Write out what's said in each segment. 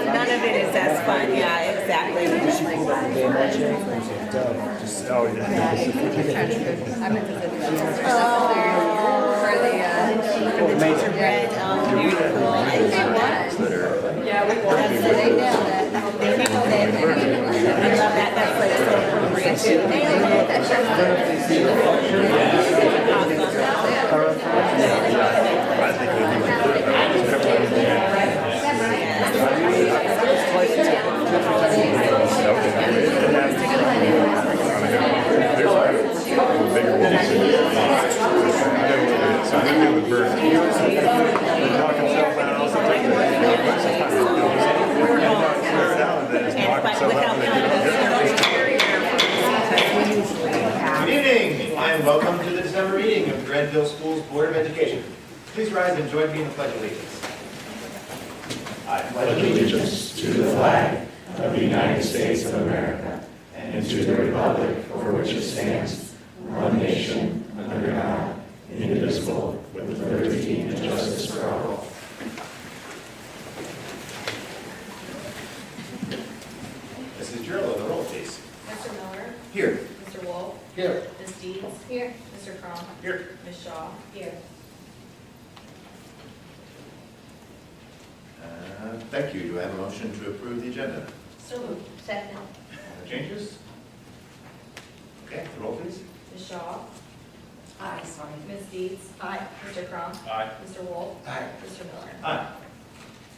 none of it is as fun. Yeah, exactly. Oh, yeah. I meant to say for the Teacher read, very cool. yeah, we won. They nailed it. They nailed it. I love that. That's like so appropriate too. Good evening, and welcome to the December meeting of the Granville Schools Board of Education. Please rise and join me in the Pledge of Allegiance. I pledge allegiance to the flag of the United States of America and to the republic for which it stands, one nation, under God, indivisible, with liberty and justice for all. Mrs. Girillo, the roll, please. Mr. Miller? Here. Mr. Wolf? Here. Ms. Deeds? Here. Mr. Crum? Here. Ms. Shaw? Here. Thank you. Do I have a motion to approve the agenda? So moved. Second. Changes? Okay, the roll, please. Ms. Shaw? Aye, sorry. Ms. Deeds? Aye. Mr. Crum? Aye. Mr. Wolf? Aye. Mr. Miller? Aye.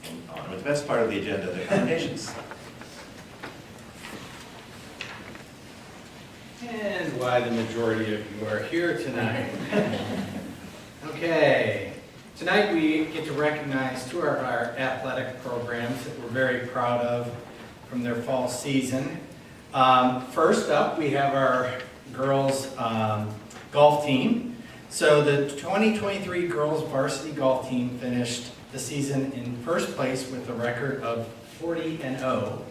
And on with the best part of the agenda, the commendations. And why the majority of you are here tonight. Okay, tonight we get to recognize two of our athletic programs that we're very proud of from their fall season. First up, we have our girls golf team. So the 2023 girls varsity golf team finished the season in first place with a record of 40-0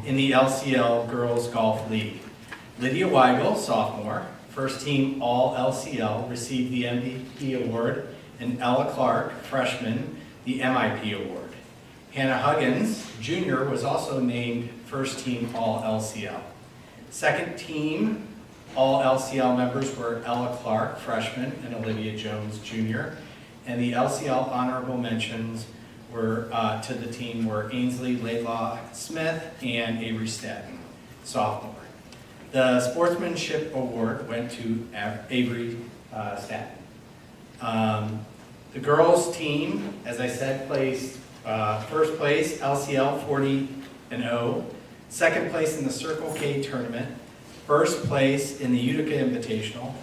in the LCL Girls Golf League. Lydia Weigel, sophomore, first team All-LCL, received the MVP award, and Ella Clark, freshman, the MIP award. Hannah Huggins, junior, was also named first team All-LCL. Second team All-LCL members were Ella Clark, freshman, and Olivia Jones, junior. And the LCL honorable mentions were to the team were Ainsley Laidlaw Smith and Avery Staton, sophomore. The sportsmanship award went to Avery Staton. The girls team, as I said, placed first place LCL 40-0, second place in the Circle K tournament, first place in the Utica Invitational,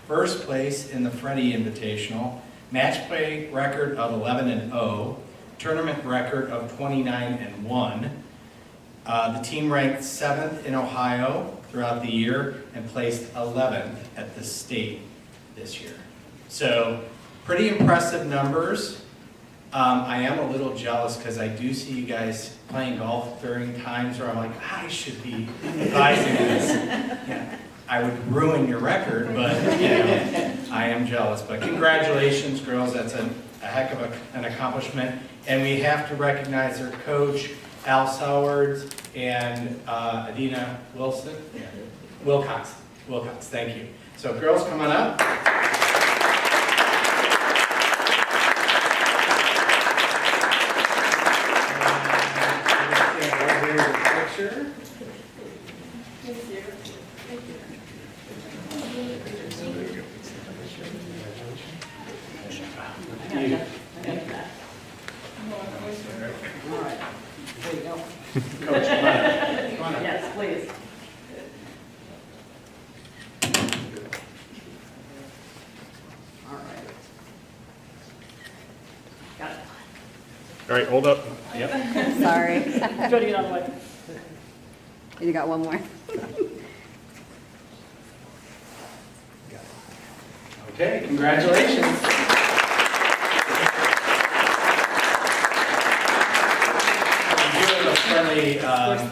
first place in the Freddie Invitational, match play record of 11-0, tournament record of 29-1. The team ranked 7th in Ohio throughout the year and placed 11th at the state this year. So pretty impressive numbers. I am a little jealous because I do see you guys playing golf during times where I'm like, I should be advising this. Yeah, I would ruin your record, but you know, I am jealous. But congratulations, girls. That's a heck of an accomplishment. And we have to recognize their coach, Al Sowards, and Adina Wilson? Yeah. Wilcox, thank you. So girls, come on up. Here's a picture. Thank you. All right. There you go. Coach, come on up. Come on up. Yes, please. All right. Got it. All right, hold up. Yep. Sorry. Try to get out of the way. You got one more. Okay, congratulations. Friendly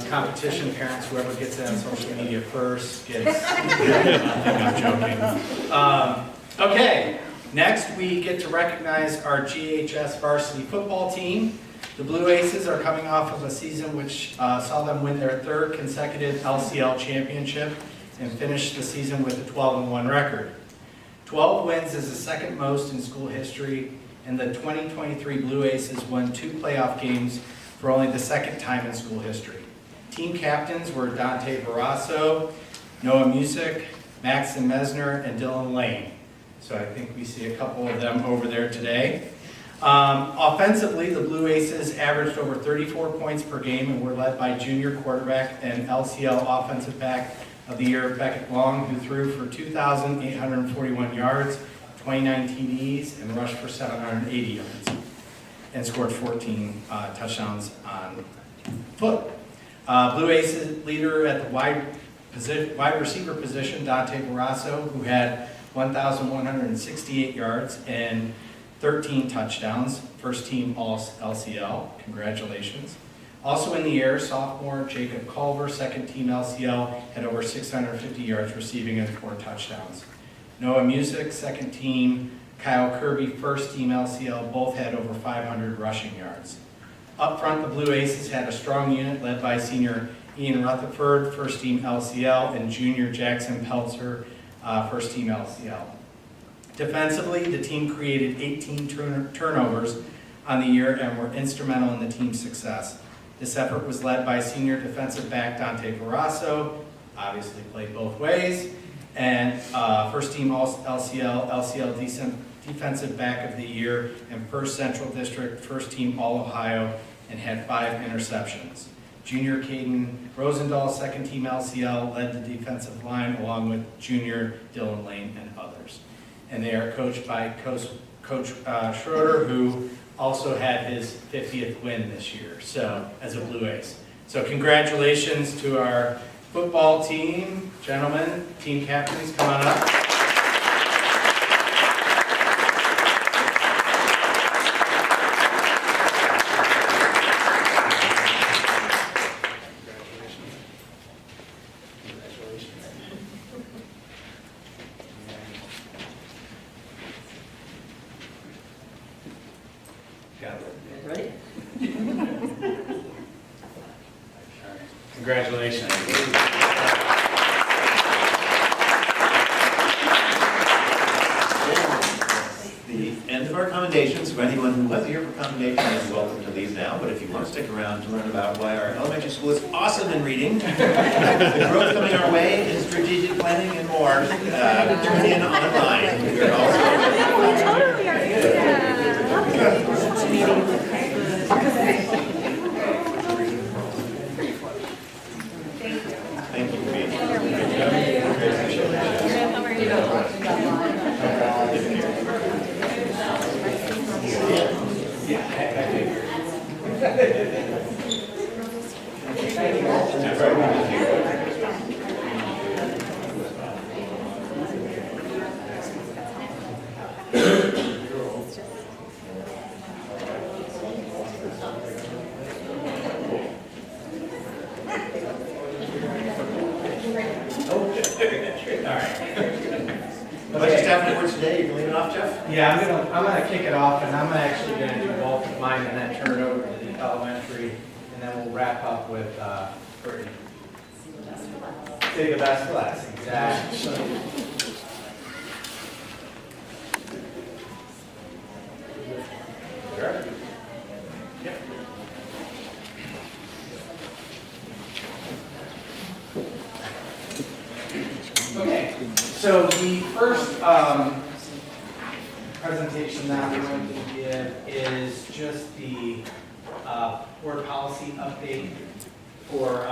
competition, parents, whoever gets it on social media first gets, I'm joking. Okay, next we get to recognize our GHS varsity football team. The Blue Aces are coming off of a season which saw them win their third consecutive LCL championship and finish the season with a 12-1 record. 12 wins is the second most in school history, and the 2023 Blue Aces won 2 playoff games for only the second time in school history. Team captains were Dante Barrasso, Noah Music, Maxon Mesner, and Dylan Lane. So I think we see a couple of them over there today. Offensively, the Blue Aces averaged over 34 points per game and were led by junior quarterback and LCL Offensive Back of the Year, Beckett Long, who threw for 2,841 yards, 29 TDs, and rushed for 780 yards, and scored 14 touchdowns on foot. Blue Aces leader at the wide receiver position, Dante Barrasso, who had 1,168 yards and 13 touchdowns, first team all LCL, congratulations. Also in the air, sophomore Jacob Culver, second team LCL, had over 650 yards receiving and 4 touchdowns. Noah Music, second team, Kyle Kirby, first team LCL, both had over 500 rushing yards. Up front, the Blue Aces had a strong unit led by senior Ian Rutherford, first team LCL, and junior Jackson Peltzer, first team LCL. Defensively, the team created 18 turnovers on the year and were instrumental in the team's success. This effort was led by senior defensive back Dante Barrasso, obviously played both ways, and first team LCL defensive back of the year, and first Central District, first team All-Ohio, and had 5 interceptions. Junior Caden Rosendahl, second team LCL, led the defensive line along with junior Dylan Lane and others. And they are coached by Coach Schroeder, who also had his 50th win this year, so as a Blue Ace. So congratulations to our football team. Gentlemen, team captains, come on up. Ready? Congratulations. The end of our commendations. For anyone who wasn't here for commendation is welcome to leave now, but if you want to stick around to learn about why our elementary school is awesome in reading, the growth coming our way in strategic planning and more, tune in online. We're also thank you for being here. Budget staff reports today, you can lead it off, Jeff? Yeah, I'm gonna kick it off, and I'm actually gonna do both of mine and then turn it over to the elementary, and then we'll wrap up with Brittany. Say the best for last, exactly. Sure. Okay, so the first presentation that we're going to give is just the board policy update for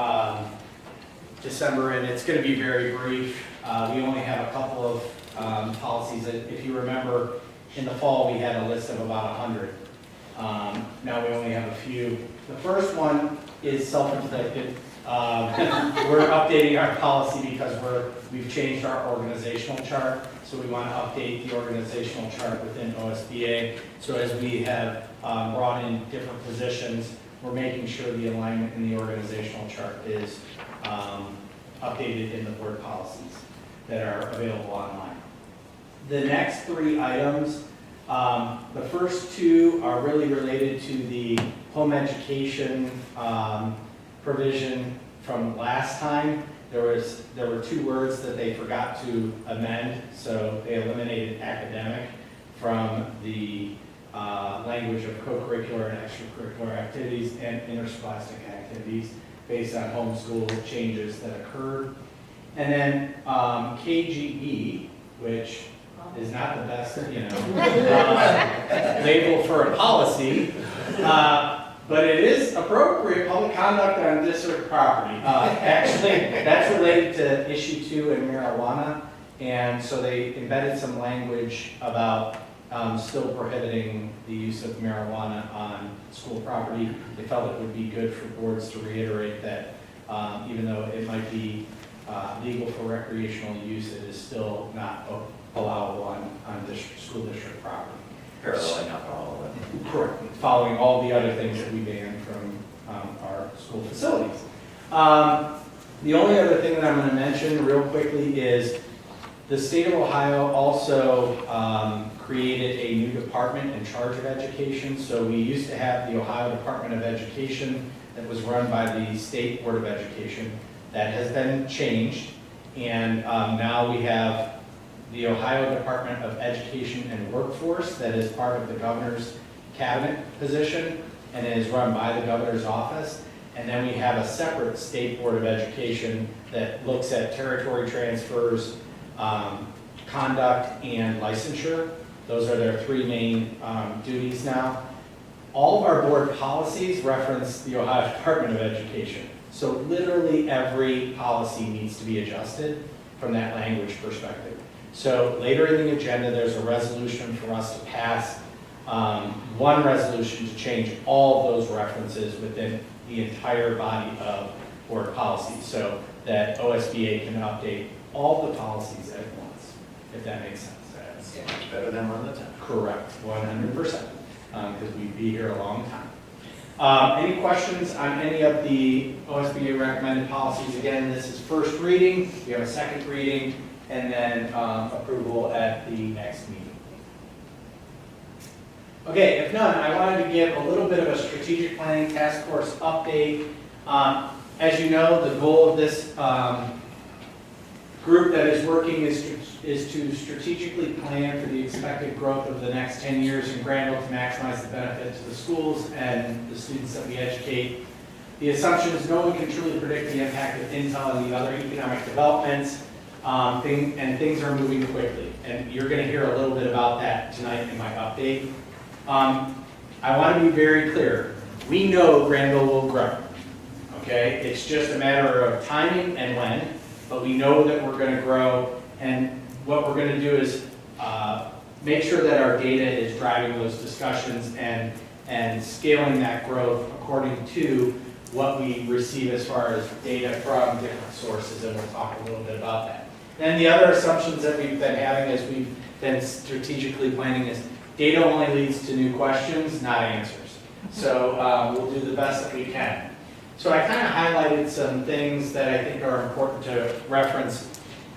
December, and it's going to be very brief. We only have a couple of policies that, if you remember, in the fall we had a list of about 100. Now we only have a few. The first one is self-inflicted. We're updating our policy because we've changed our organizational chart, so we want to update the organizational chart within OSBA. So as we have brought in different positions, we're making sure the alignment in the organizational chart is updated in the board policies that are available online. The next 3 items The first two are really related to the home education provision from last time. There were two words that they forgot to amend, so they eliminated academic from the language of co-curricular and extracurricular activities and interscholastic activities based on homeschool changes that occurred. And then KGE, which is not the best, label for a policy, but it is appropriate public conduct on district property. Actually, that's related to issue 2 in marijuana, and so they embedded some language about still prohibiting the use of marijuana on school property. They felt it would be good for boards to reiterate that even though it might be legal for recreational use, it is still not allowable on school district property. Paralleling alcohol. Correct. Following all the other things that we ban from our school facilities. The only other thing that I'm going to mention real quickly is the state of Ohio also created a new department in charge of education. So we used to have the Ohio Department of Education that was run by the State Board of Education. That has been changed, and now we have the Ohio Department of Education and Workforce that is part of the governor's cabinet position and is run by the governor's office. And then we have a separate State Board of Education that looks at territory transfers, conduct, and licensure. Those are their three main duties now. All of our board policies reference the Ohio Department of Education. So literally every policy needs to be adjusted from that language perspective. So later in the agenda, there's a resolution for us to pass, one resolution to change all of those references within the entire body of board policies so that OSBA can update all the policies at once, if that makes sense. That's much better than one at a time. Correct, 100%, because we'd be here a long time. Any questions on any of the OSBA recommended policies? Again, this is first reading, we have a second reading, and then approval at the next meeting. Okay, if none, I wanted to give a little bit of a strategic planning task force update. As you know, the goal of this group that is working is to strategically plan for the expected growth of the next 10 years in Granville to maximize the benefit to the schools and the students that we educate. The assumption is no one can truly predict the impact of Intel and the other economic developments, and things are moving quickly. And you're going to hear a little bit about that tonight in my update. I want to be very clear. We know Granville will grow. Okay? It's just a matter of timing and when, but we know that we're going to grow, and what we're going to do is make sure that our data is driving those discussions and scaling that growth according to what we receive as far as data from different sources, and we'll talk a little bit about that. And the other assumptions that we've been having as we've been strategically planning is data only leads to new questions, not answers. So we'll do the best that we can. So I kind of highlighted some things that I think are important to reference.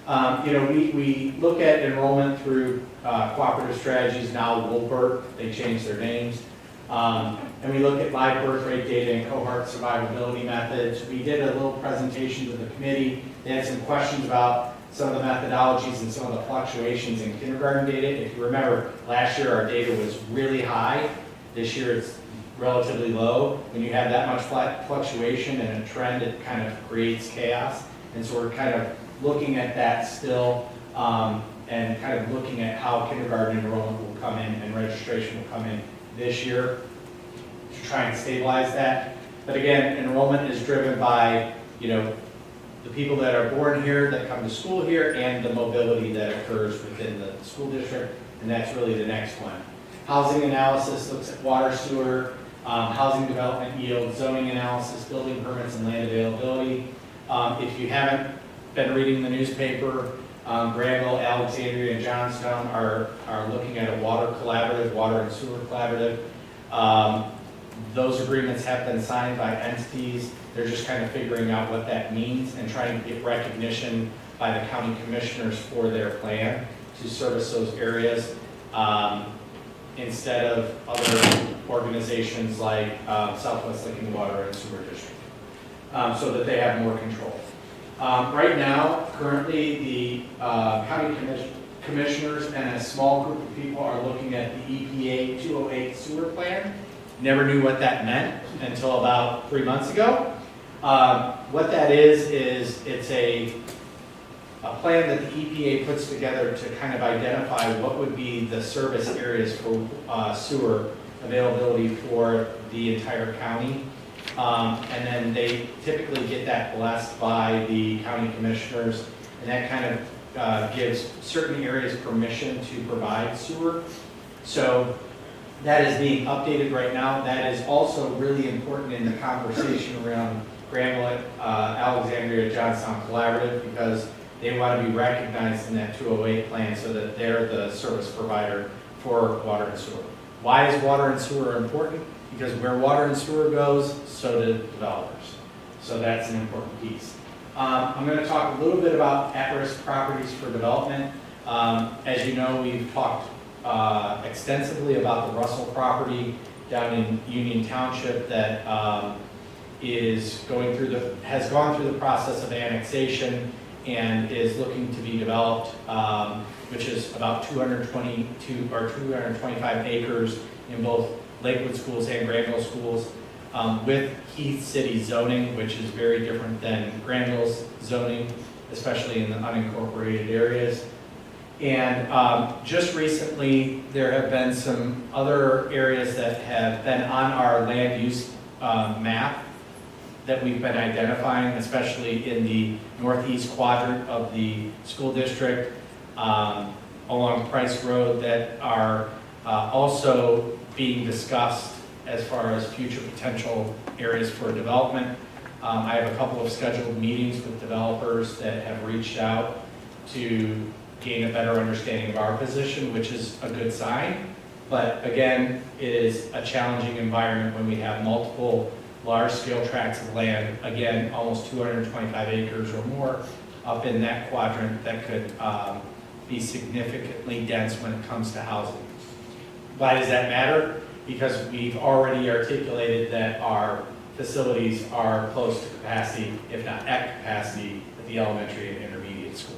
We look at enrollment through cooperative strategies, now Wolbert, they changed their names. And we look at live birth rate data and cohort survivability methods. We did a little presentation to the committee. They had some questions about some of the methodologies and some of the fluctuations in kindergarten data. If you remember, last year our data was really high. This year it's relatively low. When you have that much fluctuation and a trend, it kind of creates chaos. And so we're kind of looking at that still and kind of looking at how kindergarten enrollment will come in and registration will come in this year to try and stabilize that. But again, enrollment is driven by, the people that are born here, that come to school here, and the mobility that occurs within the school district, and that's really the next one. Housing analysis looks at water, sewer, housing development yield, zoning analysis, building permits, and land availability. If you haven't been reading the newspaper, Granville, Alexandria, and Johnstown are looking at a water collaborative, water and sewer collaborative. Those agreements have been signed by entities. They're just kind of figuring out what that means and trying to get recognition by the county commissioners for their plan to service those areas. instead of other organizations like Southwest Lincoln Water and Sewer District, so that they have more control. Right now, currently, the county commissioners and a small group of people are looking at the EPA 208 sewer plan. Never knew what that meant until about 3 months ago. What that is it's a plan that the EPA puts together to kind of identify what would be the service areas for sewer availability for the entire county. And then they typically get that blessed by the county commissioners, and that kind of gives certain areas permission to provide sewer. So that is being updated right now. That is also really important in the conversation around Granville, Alexandria, Johnstown Collaborative, because they want to be recognized in that 208 plan so that they're the service provider for water and sewer. Why is water and sewer important? Because where water and sewer goes, so do developers. So that's an important piece. I'm going to talk a little bit about at-risk properties for development. As you know, we've talked extensively about the Russell property down in Union Township that has gone through the process of annexation and is looking to be developed, which is about 222 or 225 acres in both Lakewood schools and Granville schools, with Heath City zoning, which is very different than Granville's zoning, especially in the unincorporated areas. And just recently, there have been some other areas that have been on our land use map that we've been identifying, especially in the northeast quadrant of the school district along Price Road, that are also being discussed as far as future potential areas for development. I have a couple of scheduled meetings with developers that have reached out to gain a better understanding of our position, which is a good sign. But again, it is a challenging environment when we have multiple large-scale tracts of land, again, almost 225 acres or more up in that quadrant that could be significantly dense when it comes to housing. Why does that matter? Because we've already articulated that our facilities are close to capacity, if not at capacity, at the elementary and intermediate school.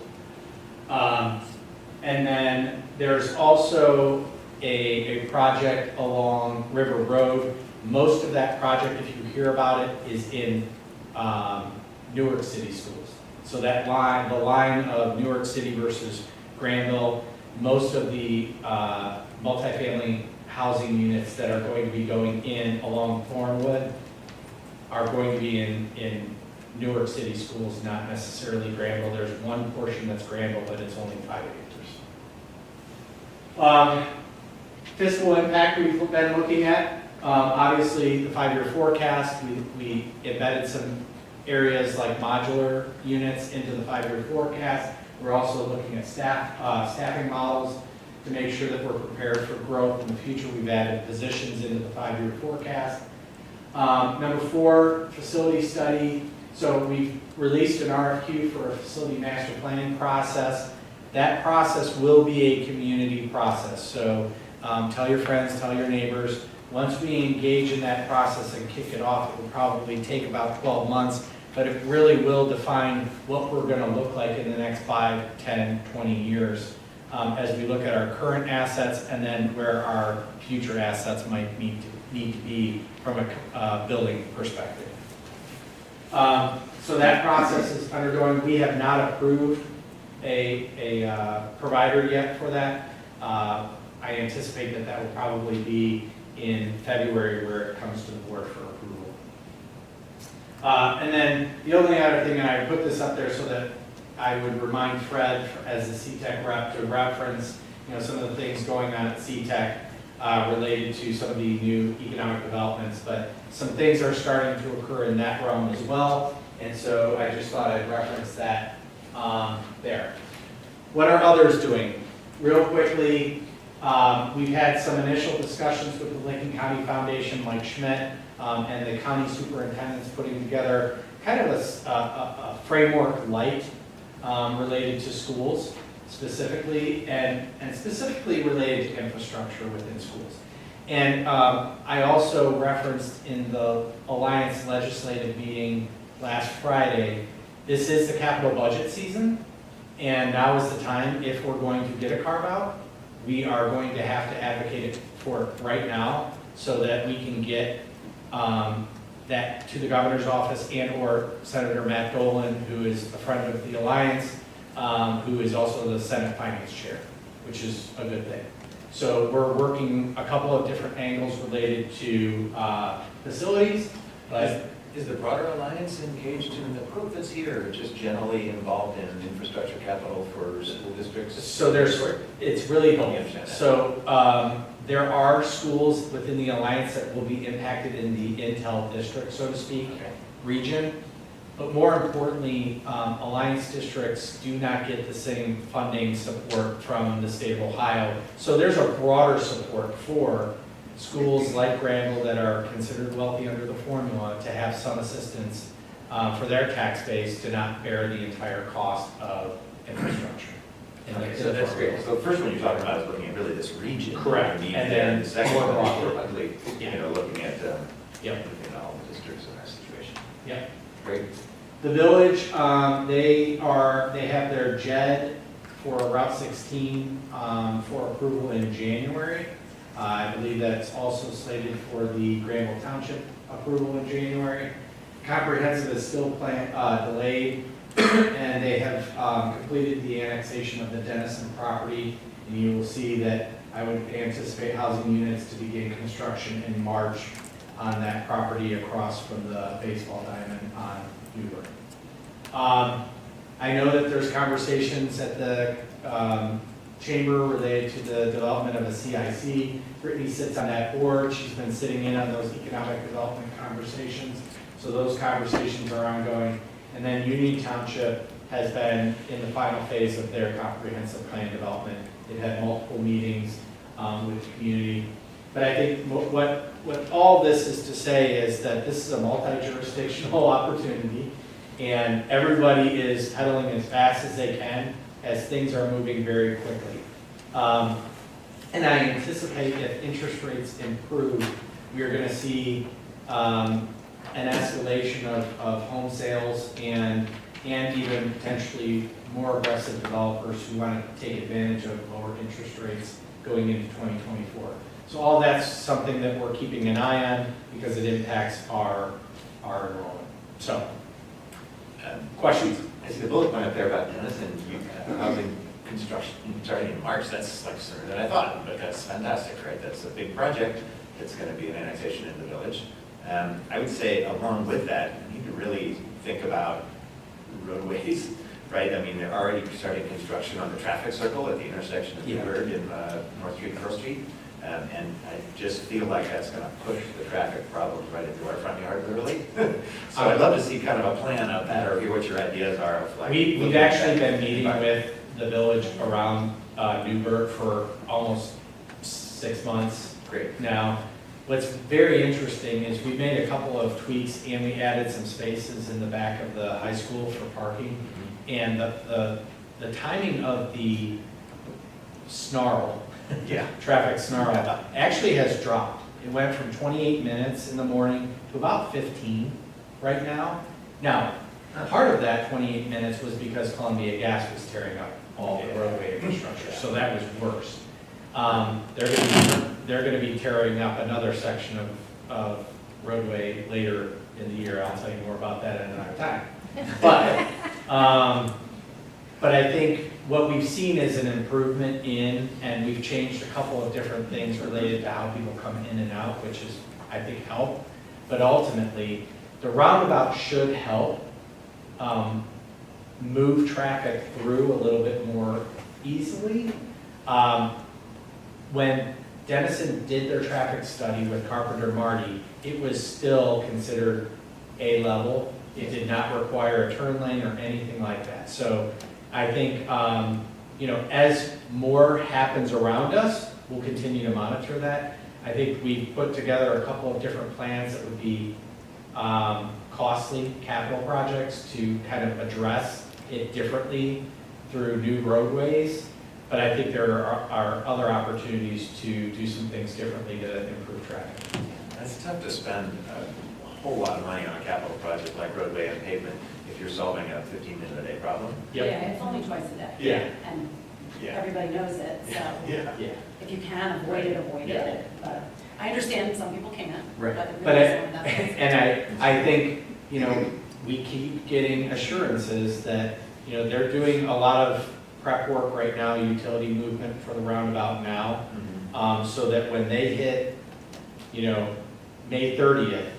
And then there's also a project along River Road. Most of that project, if you hear about it, is in Newark City schools. So that line, the line of Newark City versus Granville, most of the multifamily housing units that are going to be going in along Thornwood are going to be in Newark City schools, not necessarily Granville. There's one portion that's Granville, but it's only 5 acres. Fiscal impact we've been looking at. Obviously, the 5-year forecast, we embedded some areas like modular units into the 5-year forecast. We're also looking at staffing models to make sure that we're prepared for growth in the future. We've added positions into the 5-year forecast. Number 4, facility study. So we've released an RFQ for a facility master planning process. That process will be a community process. So tell your friends, tell your neighbors. Once we engage in that process and kick it off, it will probably take about 12 months, but it really will define what we're going to look like in the next 5, 10, 20 years as we look at our current assets and then where our future assets might need to be from a building perspective. So that process is undergoing. We have not approved a provider yet for that. I anticipate that will probably be in February where it comes to the board for approval. And then the only other thing, and I put this up there so that I would remind Fred as the CTEC rep to reference some of the things going on at CTEC related to some of the new economic developments, but some things are starting to occur in that realm as well, and so I just thought I'd reference that there. What are others doing? Real quickly, we've had some initial discussions with the Lincoln County Foundation, Mike Schmidt, and the county superintendents putting together kind of a framework light related to schools. specifically, and specifically related to infrastructure within schools. And I also referenced in the Alliance legislative meeting last Friday, this is the capital budget season, and now is the time, if we're going to get a carve out, we are going to have to advocate for it right now so that we can get that to the governor's office and/or Senator Matt Dolan, who is a friend of the Alliance, who is also the Senate Finance Chair, which is a good thing. So we're working a couple of different angles related to facilities, but Is the broader alliance engaged in the improvements here, or just generally involved in infrastructure capital for school districts? so it's really Help me both. understand that. So there are schools within the Alliance that will be impacted in the Intel district, so to speak, Okay. region. But more importantly, Alliance districts do not get the same funding support from the state of Ohio. So there's a broader support for schools like Granville that are considered wealthy under the formula to have some assistance for their tax base to not bear the entire cost of infrastructure. Okay, so that's great. So the first one you're talking about is looking at really this region. Correct. underneath And there. then The second more one is broadly. broadly, Yeah. you know, looking at, Yep. looking at all the districts in that situation. Yep. Great. The village, they have their JED for Route 16 for approval in January. I believe that's also slated for the Granville Township approval in January. Comprehensive is still delayed, and they have completed the annexation of the Dennison property. And you will see that I would anticipate housing units to begin construction in March on that property across from the baseball diamond on Newburgh. I know that there's conversations at the chamber related to the development of a CIC. Brittany sits on that board. She's been sitting in on those economic development conversations. So those conversations are ongoing. And then Union Township has been in the final phase of their comprehensive plan development. They've had multiple meetings with the community. But I think what all this is to say is that this is a multi-jurisdictional opportunity, and everybody is pedaling as fast as they can as things are moving very quickly. And I anticipate if interest rates improve, we are going to see an escalation of home sales and even potentially more aggressive developers who want to take advantage of lower interest rates going into 2024. So all that's something that we're keeping an eye on because it impacts our enrollment. So, questions? I see the bullet point up there about Dennison, housing construction starting in March. That's like sooner than I thought, but that's fantastic, right? That's a big project. It's going to be an annexation in the village. I would say along with that, we need to really think about roadways, right? I mean, they're already starting construction on the traffic circle at the intersection of Newburgh and North Street and Pearl Street. And I just feel like that's going to push the traffic problems right into our front yard, literally. So I'd love to see kind of a plan of that, or hear what your ideas are of like. We've actually been meeting with the village around Newburgh for almost 6 months Great. now. What's very interesting is we made a couple of tweaks and we added some spaces in the back of the high school for parking. And the timing of the snarl, Yeah. traffic snarl, actually has dropped. It went from 28 minutes in the morning to about 15 right now. Now, part of that 28 minutes was because Columbia Gas was tearing up all the roadway infrastructure, so that was worse. They're going to be tearing up another section of roadway later in the year. I'll tell you more about that at another time. But I think what we've seen is an improvement in, and we've changed a couple of different things related to how people come in and out, which is, I think, help. But ultimately, the roundabout should help move traffic through a little bit more easily. When Dennison did their traffic study with Carpenter Marty, it was still considered A level. It did not require a turn lane or anything like that. So I think, as more happens around us, we'll continue to monitor that. I think we've put together a couple of different plans that would be costly capital projects to kind of address it differently through new roadways, but I think there are other opportunities to do some things differently to improve traffic. It's tough to spend a whole lot of money on a capital project like roadway and pavement if you're solving a 15-minute-a-day problem. Yeah, it's only twice a day. Yeah. And Yeah. everybody knows it, so Yeah. Yeah. if you can avoid it, avoid it. But I understand some people can't. Right. But it But really is one of that. and I think, you know, we keep getting assurances that, you know, they're doing a lot of prep work right now, utility movement for the roundabout now, so that when they hit, you know, May 30th,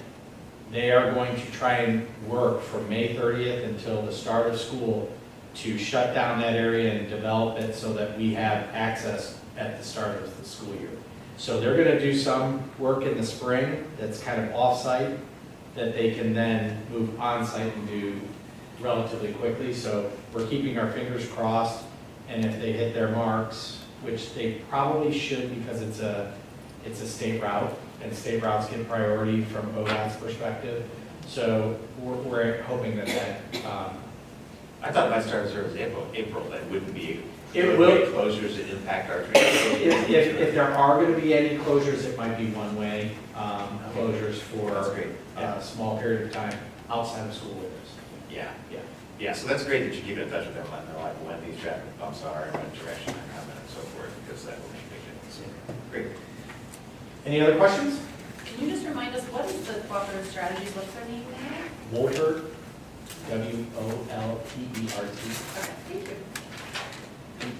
they are going to try and work from May 30th until the start of school to shut down that area and develop it so that we have access at the start of the school year. So they're gonna do some work in the spring that's kind of off-site that they can then move on-site and do relatively quickly. So we're keeping our fingers crossed, and if they hit their marks, which they probably should because it's a state route, and state routes get priority from ODOT's perspective. So we're hoping that I thought my start of service was April, that wouldn't be It roadway will- closures that impact our transportation. if there are going to be any closures, it might be one-way closures That's for great. a small period of time outside of school windows. Yeah. Yeah. Yeah, so that's great that you keep in touch with them, let them know like when these traffic bumps are and what direction they're coming and so forth, because that will make a big difference. Great. Any other questions? Can you just remind us, what is the cooperative strategies, what's their name now? Woltert, Woltert. Okay, thank you.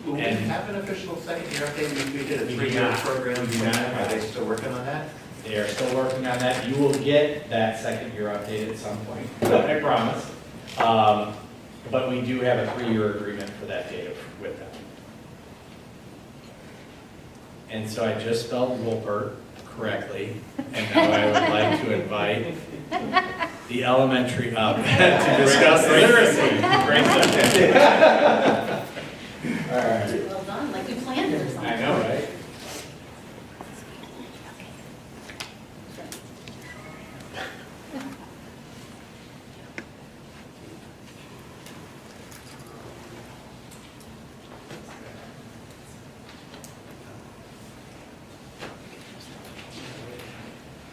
Will we And- have an official second year update? We did a We do 3-year not. program. We do not. Are they still working on that? They are still working on that. You will get that second year update at some point, I promise. But we do have a 3-year agreement for that data with them. And so I just spelled Wolpert correctly, and now I would like to invite the elementary up to discuss literacy. Great subject. All right. Well done, like we planned it or something. I know, right?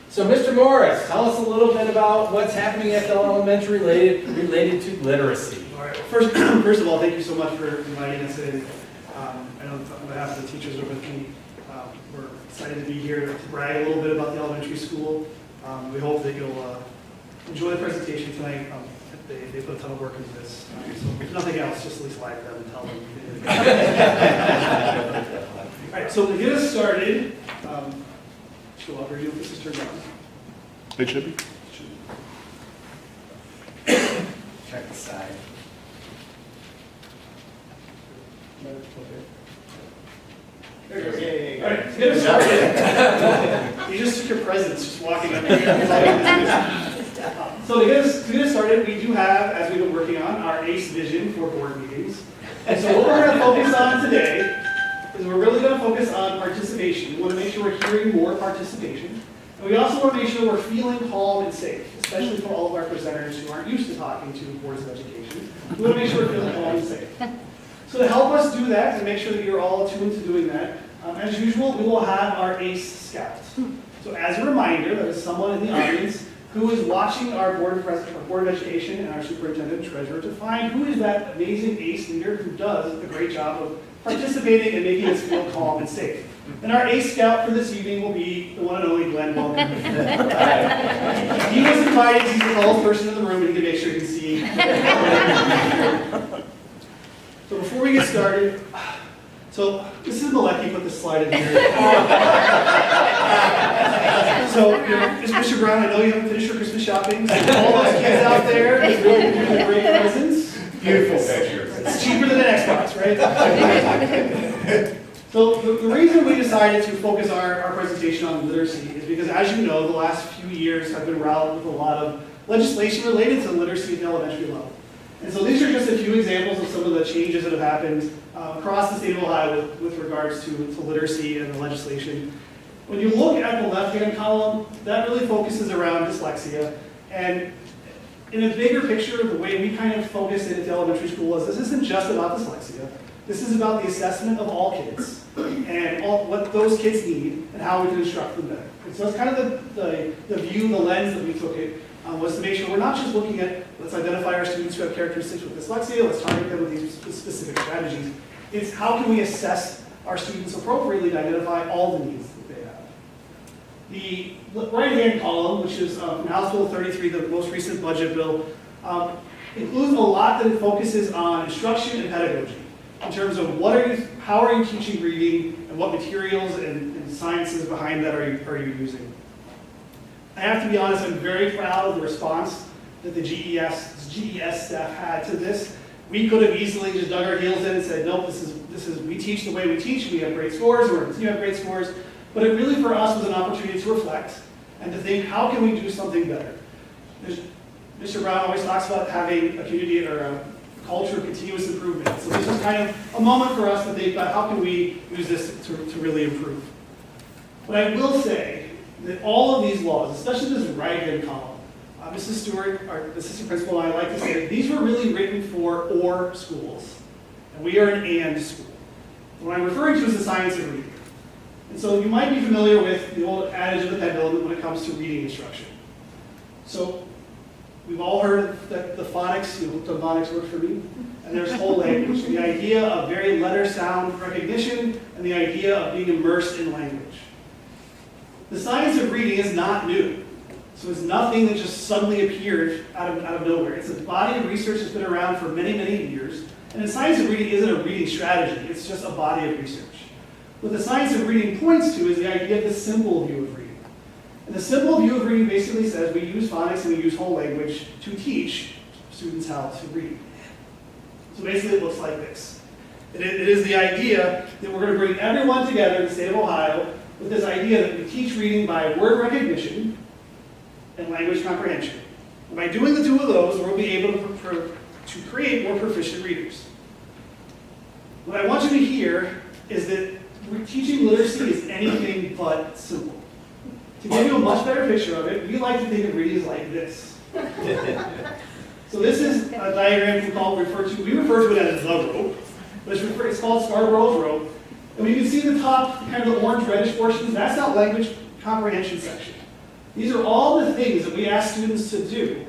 So, Mr. Morris, tell us a little bit about what's happening at the elementary related to literacy. All right, first of all, thank you so much for inviting us in. I know on behalf of the teachers are with me. We're excited to be here to brag a little bit about the elementary school. We hope that you'll enjoy the presentation tonight. They put a ton of work into this. So if nothing else, just at least like them and tell them. All right, so to get us started, show up, review if this is turned on. They should be. Check the side. There you go. All right, to get us started. You just took your presents, just walking up here. So to get us started, we do have, as we've been working on, our ACE vision for board meetings. And so what we're going to focus on today is we're really going to focus on participation. We want to make sure we're hearing more participation. And we also want to make sure we're feeling calm and safe, especially for all of our presenters who aren't used to talking to boards of education. We want to make sure we're feeling calm and safe. So to help us do that, to make sure that you're all attuned to doing that, as usual, we will have our ACE scouts. So as a reminder, that is someone in the audience who is watching our board of education and our superintendent and treasurer to find who is that amazing ACE leader who does a great job of participating and making us feel calm and safe. And our ACE scout for this evening will be the one and only Glenn Welker. He was invited, he's the tallest person in the room, and he can make sure he can see. So before we get started, so Mrs. Malecki put this slide in here. So, Mr. Brown, I know you haven't finished your Christmas shopping. So all those kids out there, just really doing the great presents. Beautiful picture. It's cheaper than an Xbox, right? So the reason we decided to focus our presentation on literacy is because, as you know, the last few years have been routed with a lot of legislation related to literacy at the elementary level. And so these are just a few examples of some of the changes that have happened across the state of Ohio with regards to literacy and the legislation. When you look at the left-hand column, that really focuses around dyslexia. And in a bigger picture, the way we kind of focus it at the elementary school is this isn't just about dyslexia. This is about the assessment of all kids and what those kids need and how we can instruct them better. And so it's kind of the view, the lens that we took it, was to make sure we're not just looking at, let's identify our students who have characteristics with dyslexia, let's target them with these specific strategies. It's how can we assess our students appropriately to identify all the needs that they have. The right-hand column, which is from House Bill 33, the most recent budget bill, includes a lot that it focuses on instruction and pedagogy in terms of how are you teaching reading and what materials and sciences behind that are you using. I have to be honest, I'm very proud of the response that the GES staff had to this. We could have easily just dug our heels in and said, nope, we teach the way we teach, we have great scores, or we have great scores. But it really, for us, was an opportunity to reflect and to think, how can we do something better? Mr. Brown always talks about having a community or a culture of continuous improvement. So this is kind of a moment for us to think about how can we use this to really improve. But I will say that all of these laws, especially this right-hand column, Mrs. Stewart, our assistant principal, and I like to say these were really written for or schools. And we are an and school. What I'm referring to is the science of reading. And so you might be familiar with the old adage of the pendulum when it comes to reading instruction. So we've all heard that the phonics, the phonics work for me, and there's whole language. The idea of very letter sound recognition and the idea of being immersed in language. The science of reading is not new. So it's nothing that just suddenly appeared out of nowhere. It's a body of research that's been around for many, many years. And the science of reading isn't a reading strategy, it's just a body of research. What the science of reading points to is the idea of the simple view of reading. And the simple view of reading basically says we use phonics and we use whole language to teach students how to read. So basically it looks like this. It is the idea that we're going to bring everyone together in the state of Ohio with this idea that we teach reading by word recognition and language comprehension. And by doing the two of those, we'll be able to create more proficient readers. What I want you to hear is that teaching literacy is anything but simple. To give you a much better picture of it, we like to think of reading as like this. So this is a diagram we refer to it as the rope, but it's called Scarborough's rope. And when you can see the top, kind of the orange-reddish portions, that's that language comprehension section. These are all the things that we ask students to do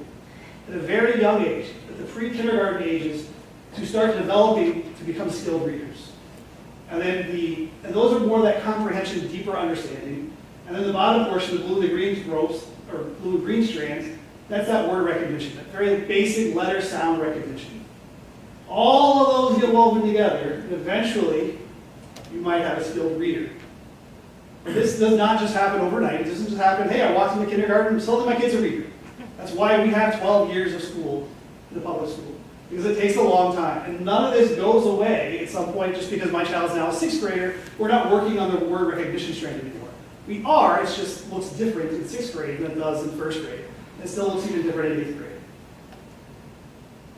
at a very young age, at the pre-kindergarten ages, to start developing to become skilled readers. And those are more that comprehension, deeper understanding. And then the bottom portion, the blue and the green ropes, or blue and green strands, that's that word recognition, that very basic letter sound recognition. All of those get woven together, and eventually you might have a skilled reader. This does not just happen overnight. It doesn't just happen, hey, I walked into kindergarten, suddenly my kid's a reader. That's why we have 12 years of school in the public school, because it takes a long time. And none of this goes away at some point just because my child's now a 6th grader. We're not working on the word recognition strand anymore. We are, it just looks different in 6th grade than it does in 1st grade. It still looks even different in 8th grade.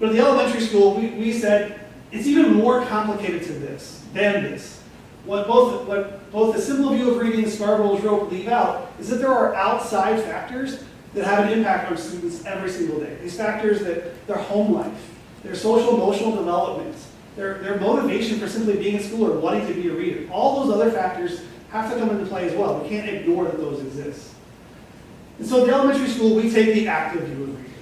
But at the elementary school, we said it's even more complicated than this. What both the simple view of reading and Scarborough's rope leave out is that there are outside factors that have an impact on students every single day. These factors that their home life, their social emotional development, their motivation for simply being in school or wanting to be a reader. All those other factors have to come into play as well. We can't ignore that those exist. And so at the elementary school, we take the active view of reading.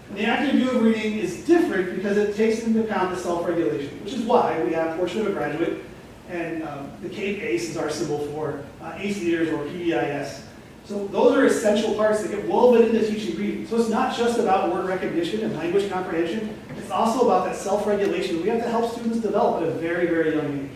And the active view of reading is different because it takes into account the self-regulation, which is why we have portion of a graduate, and the CAPE ACE is our symbol for ACE leaders or PBIS. So those are essential parts that get woven into teaching reading. So it's not just about word recognition and language comprehension, it's also about that self-regulation we have to help students develop at a very, very young age.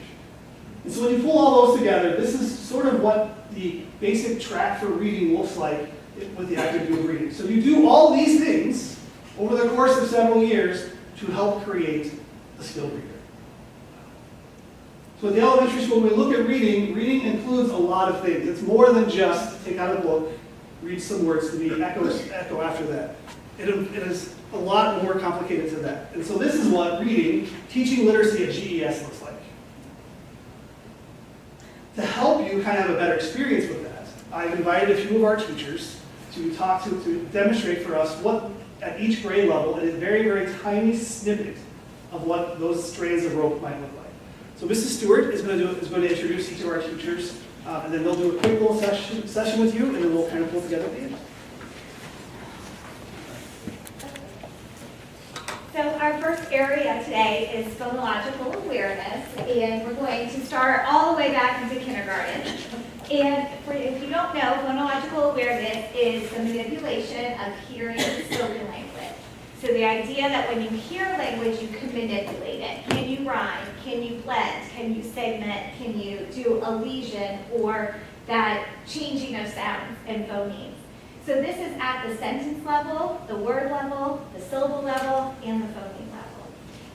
And so when you pull all those together, this is sort of what the basic track for reading looks like with the active view of reading. So you do all these things over the course of several years to help create a skilled reader. So at the elementary school, when we look at reading, reading includes a lot of things. It's more than just take out a book, read some words to me, echo after that. It is a lot more complicated to that. And so this is what reading, teaching literacy at GES looks like. To help you kind of have a better experience with that, I've invited a few of our teachers to talk to demonstrate for us what, at each grade level, in a very, very tiny snippet of what those strands of rope might look like. So Mrs. Stewart is going to introduce each of our teachers, and then they'll do a quick little session with you, and then we'll kind of pull together at the end. So our first area today is phonological awareness, and we're going to start all the way back into kindergarten. And if you don't know, phonological awareness is the manipulation of hearing spoken language. So the idea that when you hear language, you can manipulate it. Can you rhyme? Can you blend? Can you segment? Can you do elision or that changing of sounds and phonemes? So this is at the sentence level, the word level, the syllable level, and the phoneme level.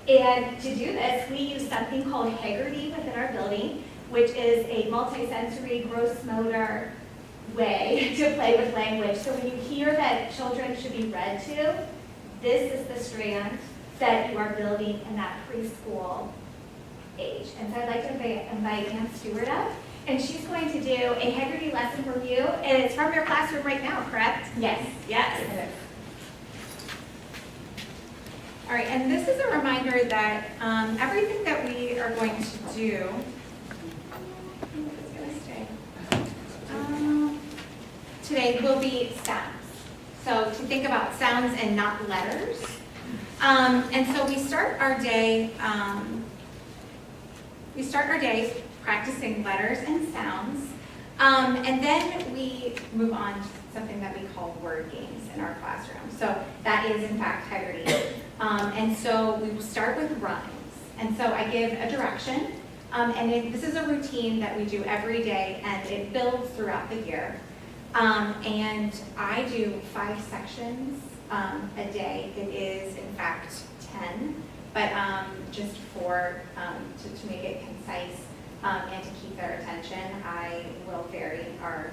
And to do this, we use something called Haggerty within our building, which is a multisensory gross motor way to play with language. So when you hear that children should be read to, this is the strand that you are building in that preschool age. And so I'd like to invite Ann Stewart up, and she's going to do a Haggerty lesson for you, and it's from your classroom right now, correct? Yes. Yes. All right, and this is a reminder that everything that we are going to do, today will be sounds. So to think about sounds and not letters. And so we start our day practicing letters and sounds. And then we move on to something that we call word games in our classroom. So that is in fact Haggerty. And so we will start with rhymes. And so I give a direction. This is a routine that we do every day, and it builds throughout the year. And I do 5 sections a day. It is, in fact, 10, but just for, to make it concise and to keep their attention, I will vary our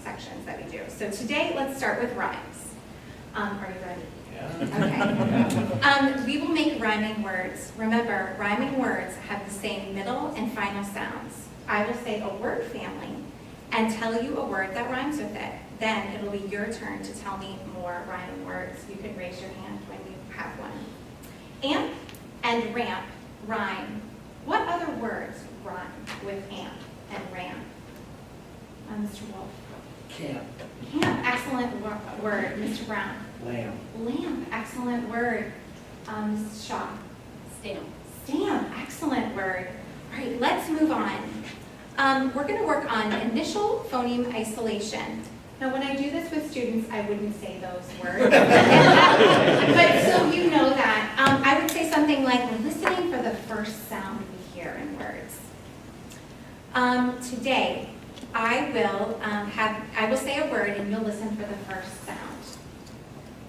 sections that we do. So today, let's start with rhymes. Are you ready? Okay. We will make rhyming words. Remember, rhyming words have the same middle and final sounds. I will say a word family and tell you a word that rhymes with it. Then it'll be your turn to tell me more rhyming words. You can raise your hand when you have one. Amp and ramp rhyme. What other words rhyme with amp and ramp? Mr. Wolf. Camp. Camp, excellent word. Mr. Brown. Lamb. Lamp, excellent word. Mrs. Shaw. Stamp. Stamp, excellent word. All right, let's move on. We're going to work on initial phoneme isolation. Now, when I do this with students, I wouldn't say those words. But so you know that, I would say something like, we're listening for the first sound we hear in words. Today, I will say a word and you'll listen for the first sound.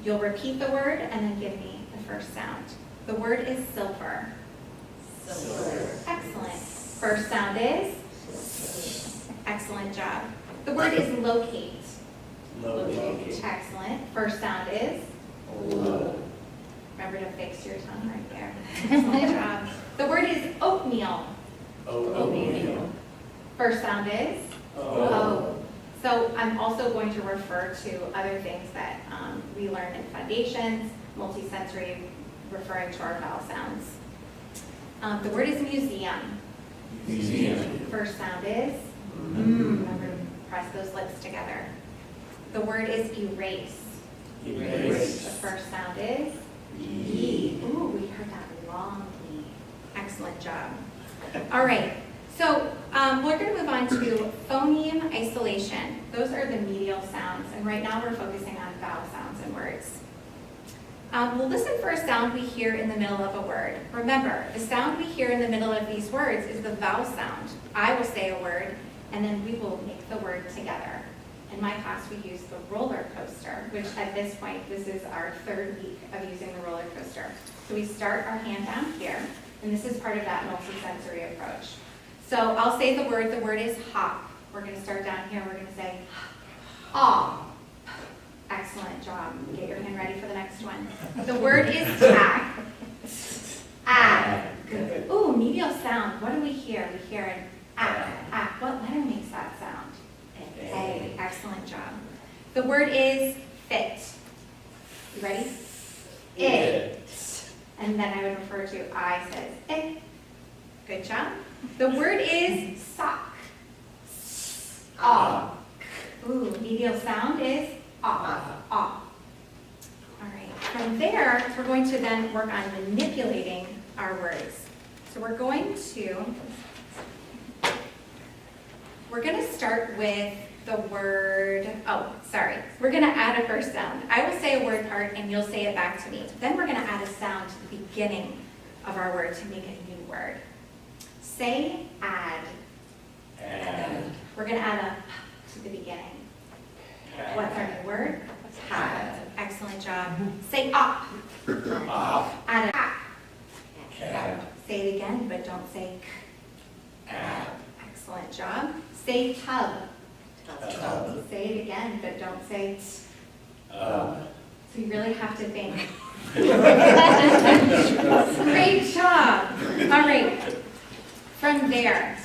You'll repeat the word and then give me the first sound. The word is silver. Silver. Excellent. First sound is? Excellent job. The word is locate. Locate. Excellent. First sound is? Low. Remember to fix your tongue right there. Excellent job. The word is oatmeal. Oatmeal. First sound is? Oh. So I'm also going to refer to other things that we learned in foundations, multisensory, referring to our vowel sounds. The word is museum. Museum. First sound is? Remember to press those lips together. The word is erase. Erase. The first sound is? E. Ooh, we heard that long E. Excellent job. All right, so we're going to move on to phoneme isolation. Those are the medial sounds, and right now we're focusing on vowel sounds and words. We'll listen for a sound we hear in the middle of a word. Remember, the sound we hear in the middle of these words is the vowel sound. I will say a word, and then we will make the word together. In my class, we use the roller coaster, which at this point, this is our 3rd week of using the roller coaster. So we start our hand down here, and this is part of that multisensory approach. So I'll say the word is hop. We're going to start down here, we're going to say ah. Excellent job. Get your hand ready for the next one. The word is tag. Ah. Good. Ooh, medial sound. What do we hear? We hear an ah. Ah. What letter makes that sound? A. Excellent job. The word is fit. You ready? It. And then I would refer to I says it. Good job. The word is sock. Ah. Ooh, medial sound is ah. Ah. All right. From there, we're going to then work on manipulating our words. So we're going to start with the word, we're going to add a first sound. I will say a word part and you'll say it back to me. Then we're going to add a sound to the beginning of our word to make a new word. Say add. Add. We're going to add a to the beginning. What's our new word? Have. Excellent job. Say op. Off. Add a cap. Cap. Say it again, but don't say k. App. Excellent job. Say tub. Tub. Say it again, but don't say t. So you really have to think. Great job. All right. From there,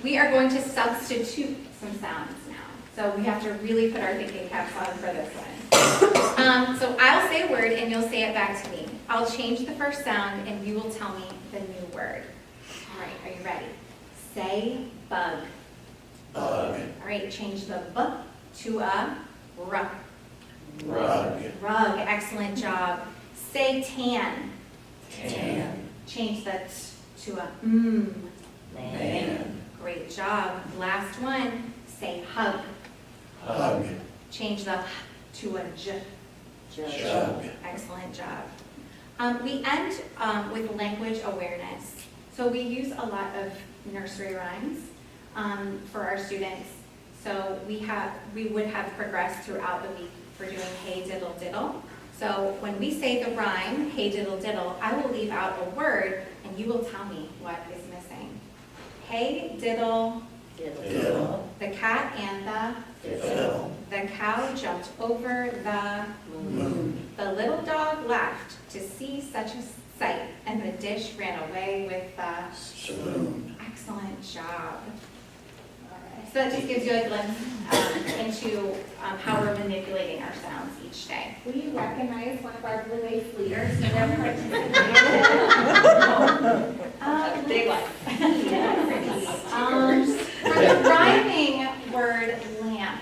we are going to substitute some sounds now. So we have to really put our thinking caps on for this one. So I'll say a word and you'll say it back to me. I'll change the first sound and you will tell me the new word. All right, are you ready? Say bug. Bug. All right, change the b to a r. Rug. Rug, excellent job. Say tan. Tan. Change the t to a m. Man. Great job. Last one, say hug. Hug. Change the h to a j. Jug. Excellent job. We end with language awareness. So we use a lot of nursery rhymes for our students. So we would have progressed throughout the week for doing hey diddle diddle. So when we say the rhyme, hey diddle diddle, I will leave out a word and you will tell me what is missing. Hey diddle, Diddle. the cat and Fiddle. the cow jumped over the Moon. The little dog laughed to see such a sight, and the dish ran away with the Spoon. excellent job. So that just gives you a glimpse into how we're manipulating our sounds each day. We recognize one of our Blue Ace leaders, so they're participating. Big one. For the rhyming word lamp.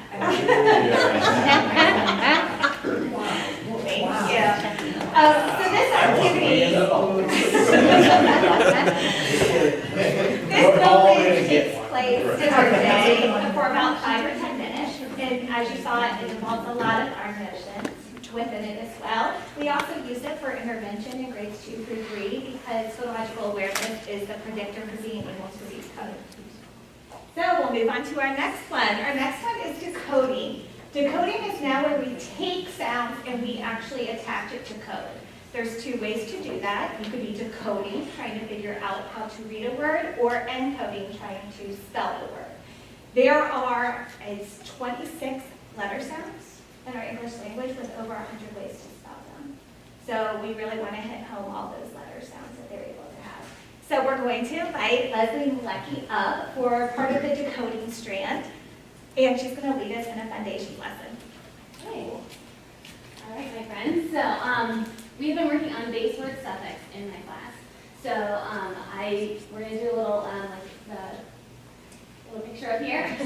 Thank you. So this activity, this building takes place every day for about 5 or 10 minutes. And as you saw, it involves a lot of our motions within it as well. We also use it for intervention in grades 2 through 3 because phonological awareness is the predictor for being able to read code. So we'll move on to our next one. Our next one is decoding. Decoding is now where we take sounds and we actually attach it to code. There's 2 ways to do that. You could be decoding, trying to figure out how to read a word, or encoding, trying to spell the word. There are, it's 26 letter sounds in our English language with over 100 ways to spell them. So we really want to hit home all those letter sounds that they're able to have. So we're going to invite Leslie Malecki up for part of the decoding strand, and she's going to lead us in a foundation lesson. Hey. All right, my friends. So we've been working on base word suffix in my class. So we're going to do a little like the little picture up here of the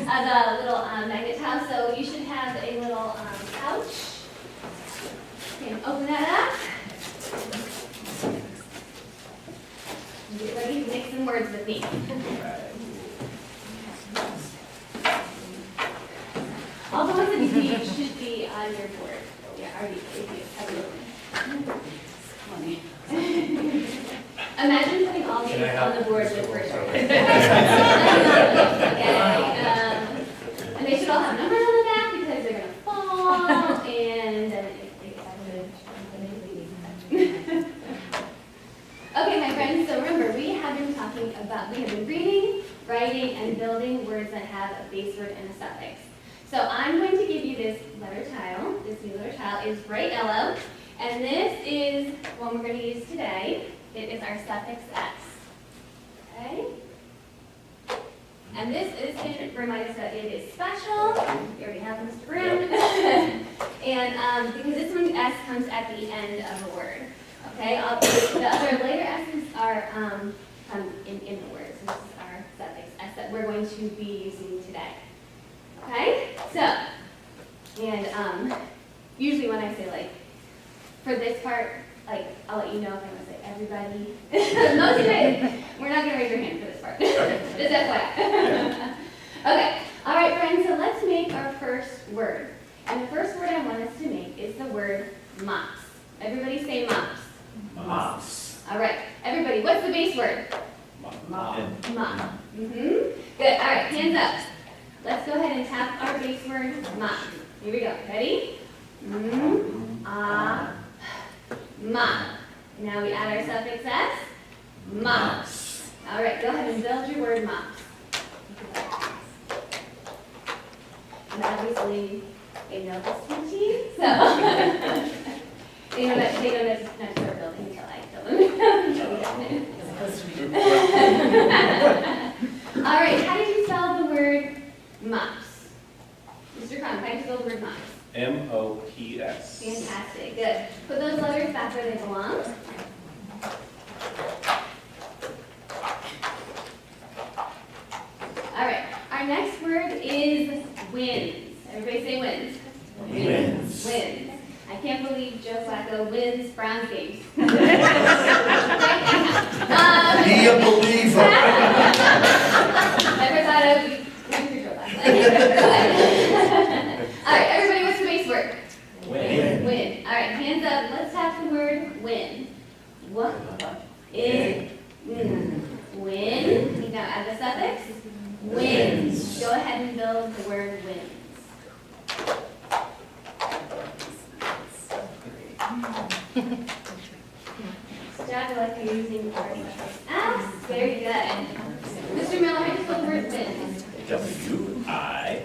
little magnet house. So you should have a little pouch. You can open that up. Get ready to make some words with me. All the ones that you need should be on your board. Yeah, already have you open. Imagine putting all these on the board with first grade. And they should all have numbers on the back because they're going to fall and then Okay, my friends, so remember, we have been reading, writing, and building words that have a base word and a suffix. So I'm going to give you this letter tile. This new letter tile is bright yellow, and this is one we're going to use today. It is our suffix S. Okay? And this is going to remind us that it is special. We already have Mr. Brown. And because this one S comes at the end of a word. Okay, the other later S's are come in the word. So this is our suffix S that we're going to be using today. Okay, so, and usually when I say like, for this part, like, I'll let you know if I want to say everybody. Most of it, we're not going to raise your hand for this part. Just FYI. Okay, all right, friends, so let's make our first word. And the first word I want us to make is the word mops. Everybody say mops. Mops. All right, everybody, what's the base word? Mop. Mop. Good, all right, hands up. Let's go ahead and tap our base word, mop. Here we go, ready? Mop. Now we add our suffix S, mops. All right, go ahead and build your word mops. And obviously, they know this routine, so they don't have to start building until I tell them. All right, how did you spell the word mops? Mr. Crum, how did you spell the word mops? M-O-P-S. Fantastic, good. Put those letters back where they belong. All right, our next word is wins. Everybody say wins. Wins. Wins. I can't believe Joe Flacco wins Browns games. Be a believer. Never thought I would be rooting for Joe Flacco. All right, everybody, what's the base word? Win. Win. All right, hands up. Let's tap the word win. What? In. Win. Now add the suffix. Wins. Go ahead and build the word wins. Jack, I like how you're using the word S. Very good. Mr. Miller, how do you spell the word wins? W-I-N-S.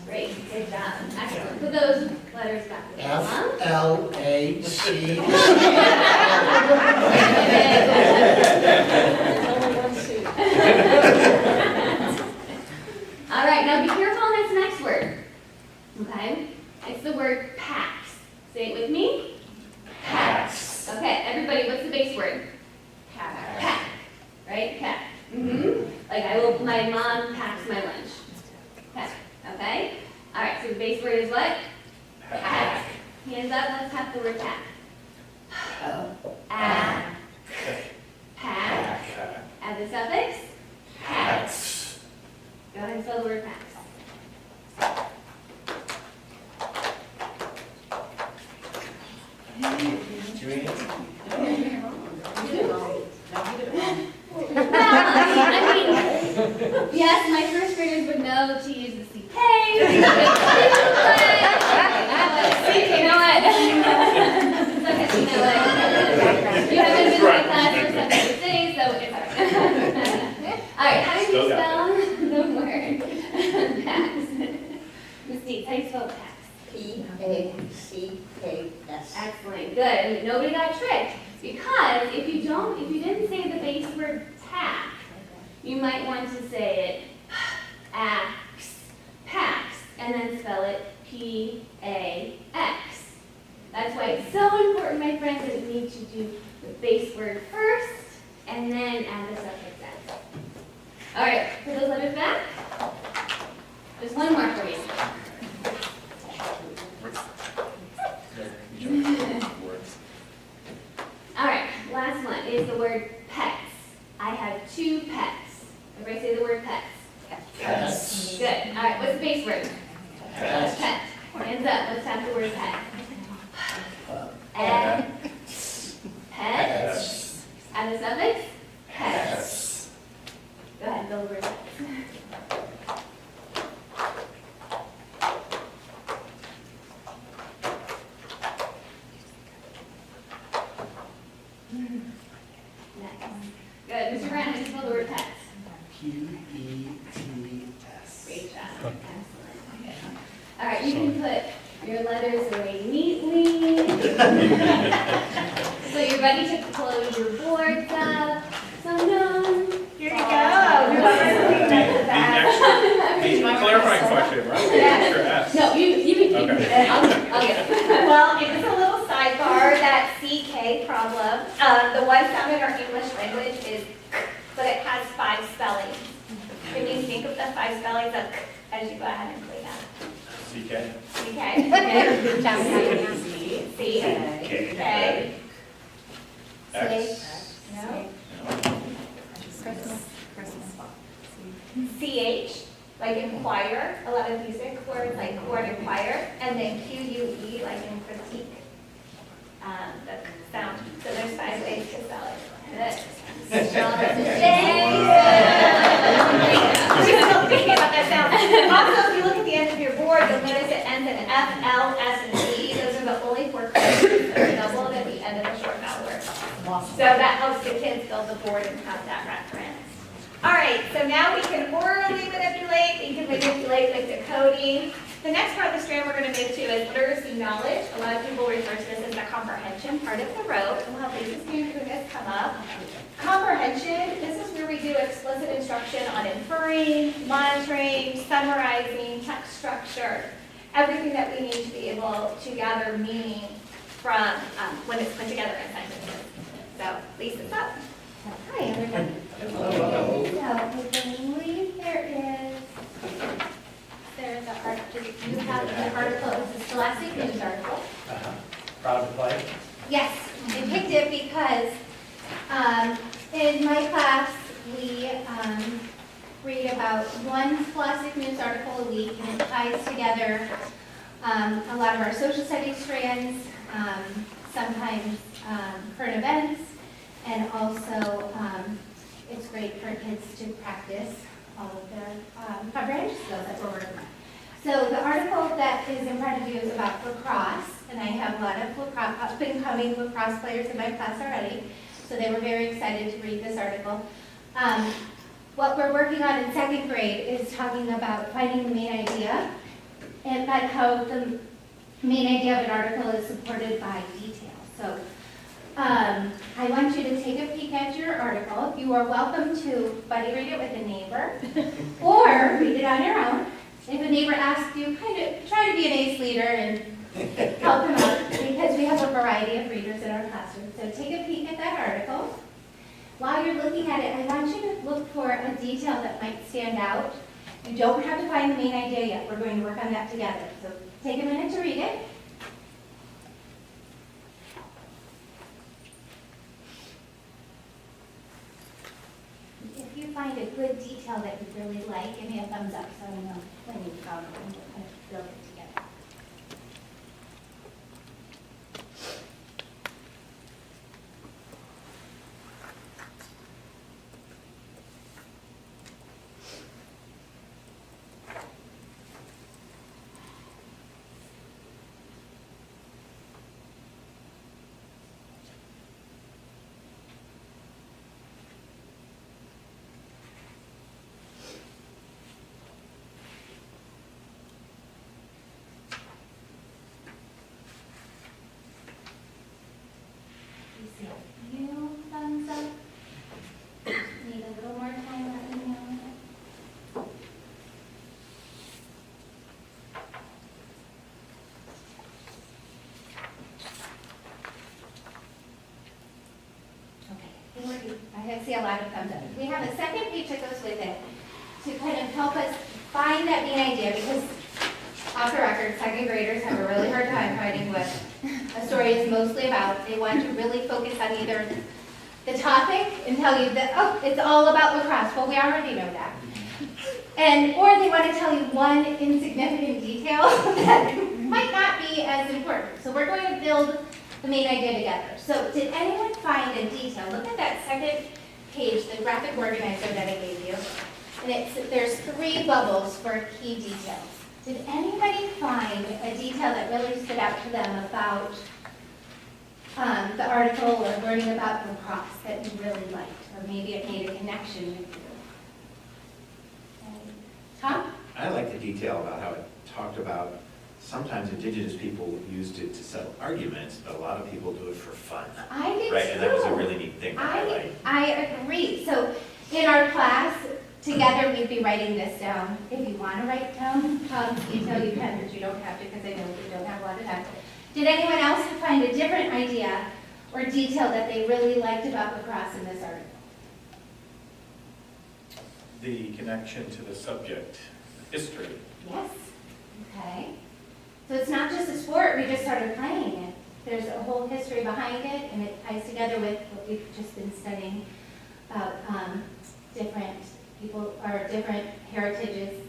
Great, good job. Excellent. Put those letters back. F-L-A-C. All right, now be careful on this next word. Okay? It's the word packs. Say it with me. Packs. Okay, everybody, what's the base word? Pack. Pack. Right? Pack. Like my mom packs my lunch. Pack. Okay? All right, so the base word is what? Pack. Hands up, let's have the word pack. Pack. Pack. Add the suffix. Packs. Go ahead and spell the word packs. I mean, yes, my first graders would know to use the CK. You know what? It's okay, you know what? You haven't been in my class for 7 days, so it's alright. Alright, how do you spell the word packs? Miss Deeds, how do you spell packs? P-A-C-K-S. Excellent, good. And nobody got tricked. Because if you didn't say the base word pack, you might want to say it packs, and then spell it P-A-X. That's why it's so important, my friends, that you need to do the base word first, and then add the suffix S. All right, put those letters back. There's one more for you. All right, last one is the word pets. I have 2 pets. Everybody say the word pets. Pets. Good. All right, what's the base word? Pets. Pet. Hands up. Let's have the word pet. Pets. Add the suffix. Pets. Go ahead and build the word pets. Good. Mr. Brown, how do you spell the word pets? P-E-T-S. Great job. Excellent. All right, you can put your letters away neatly. So you're ready to close your boards up. So no. Here you go. clarifying question, right? Yeah. Sure, ask. No, you can keep Okay. it. I'll get it. Well, it's a little sidebar, that CK problem. The one sound in our English language is k, but it has 5 spellings. Can you think of the 5 spellings of k as you go ahead and clean up? CK. CK? Good job. C, K. K, X. no, Christmas. CH, like inquire, a lot of music words like word inquire, and then QUE, like in critique, the sound. So there's 5 ways to spell it. Good. We're still thinking about that sound. Also, if you look at the end of your board, you'll notice it ends in F, L, S, and D. Those are the only 4 characters that are doubled at the end of the short vowel word. So that helps the kids build the board and have that reference. All right, so now we can orally manipulate. We can manipulate with decoding. The next part of the strand we're going to move to is literacy knowledge. A lot of people refer to this as the comprehension part of the rope. We'll have Lisa Stankunas come up. Comprehension, this is where we do explicit instruction on inferring, monitoring, summarizing, text structure, everything that we need to be able to gather meaning from when it's put together in sentences. So, Lisa's up. Hi, everybody. Hello. So I believe there's the article, you have the article, it's a Scholastic News article. Proud to play. Yes, I picked it because in my class, we read about one Scholastic News article a week, and it ties together a lot of our social studies strands, sometimes current events, and also it's great for kids to practice all of the comprehension skills that we're working on. So the article that is in front of you is about lacrosse, and I have a lot of up-and-coming lacrosse players in my class already, so they were very excited to read this article. What we're working on in 2nd grade is talking about finding the main idea, and but how the main idea of an article is supported by detail. So I want you to take a peek at your article. You are welcome to buddy read it with a neighbor, or read it on your own. If a neighbor asks you, kind of try to be an ACE leader and help them out, because we have a variety of readers in our classroom. So take a peek at that article. While you're looking at it, I want you to look for a detail that might stand out. You don't have to find the main idea yet. We're going to work on that together. So take a minute to read it. If you find a good detail that you really like, give me a thumbs up so I know when you found it and we'll kind of build it together. You see a few thumbs up. Need a little more time, let me know. Okay, I see a lot of thumbs up. We have a second page that goes with it to kind of help us find that main idea, because off the record, 2nd graders have a really hard time finding what a story is mostly about. They want to really focus on either the topic and tell you that, oh, it's all about lacrosse. Well, we already know that. Or they want to tell you one insignificant detail that might not be as important. So we're going to build the main idea together. So did anyone find a detail? Look at that second page, the graphic organizer that I gave you. And there's 3 bubbles for key details. Did anybody find a detail that really stood out to them about the article or learning about lacrosse that you really liked, or maybe it made a connection with you? Tom? I like the detail about how it talked about sometimes indigenous people used it to settle arguments, but a lot of people do it for fun. I did Right, too. and that was a really neat thing to highlight. I agree. So in our class together we'd be writing this down. If you want to write down detail, you can, but you don't have to because I know we don't have a lot of time. Did anyone else find a different idea or detail that they really liked about lacrosse in this article? The connection to the subject, history. Yes. Okay. So it's not just a sport, we just started playing it. There's a whole history behind it, and it ties together with what we've just been studying about different people, or different heritages.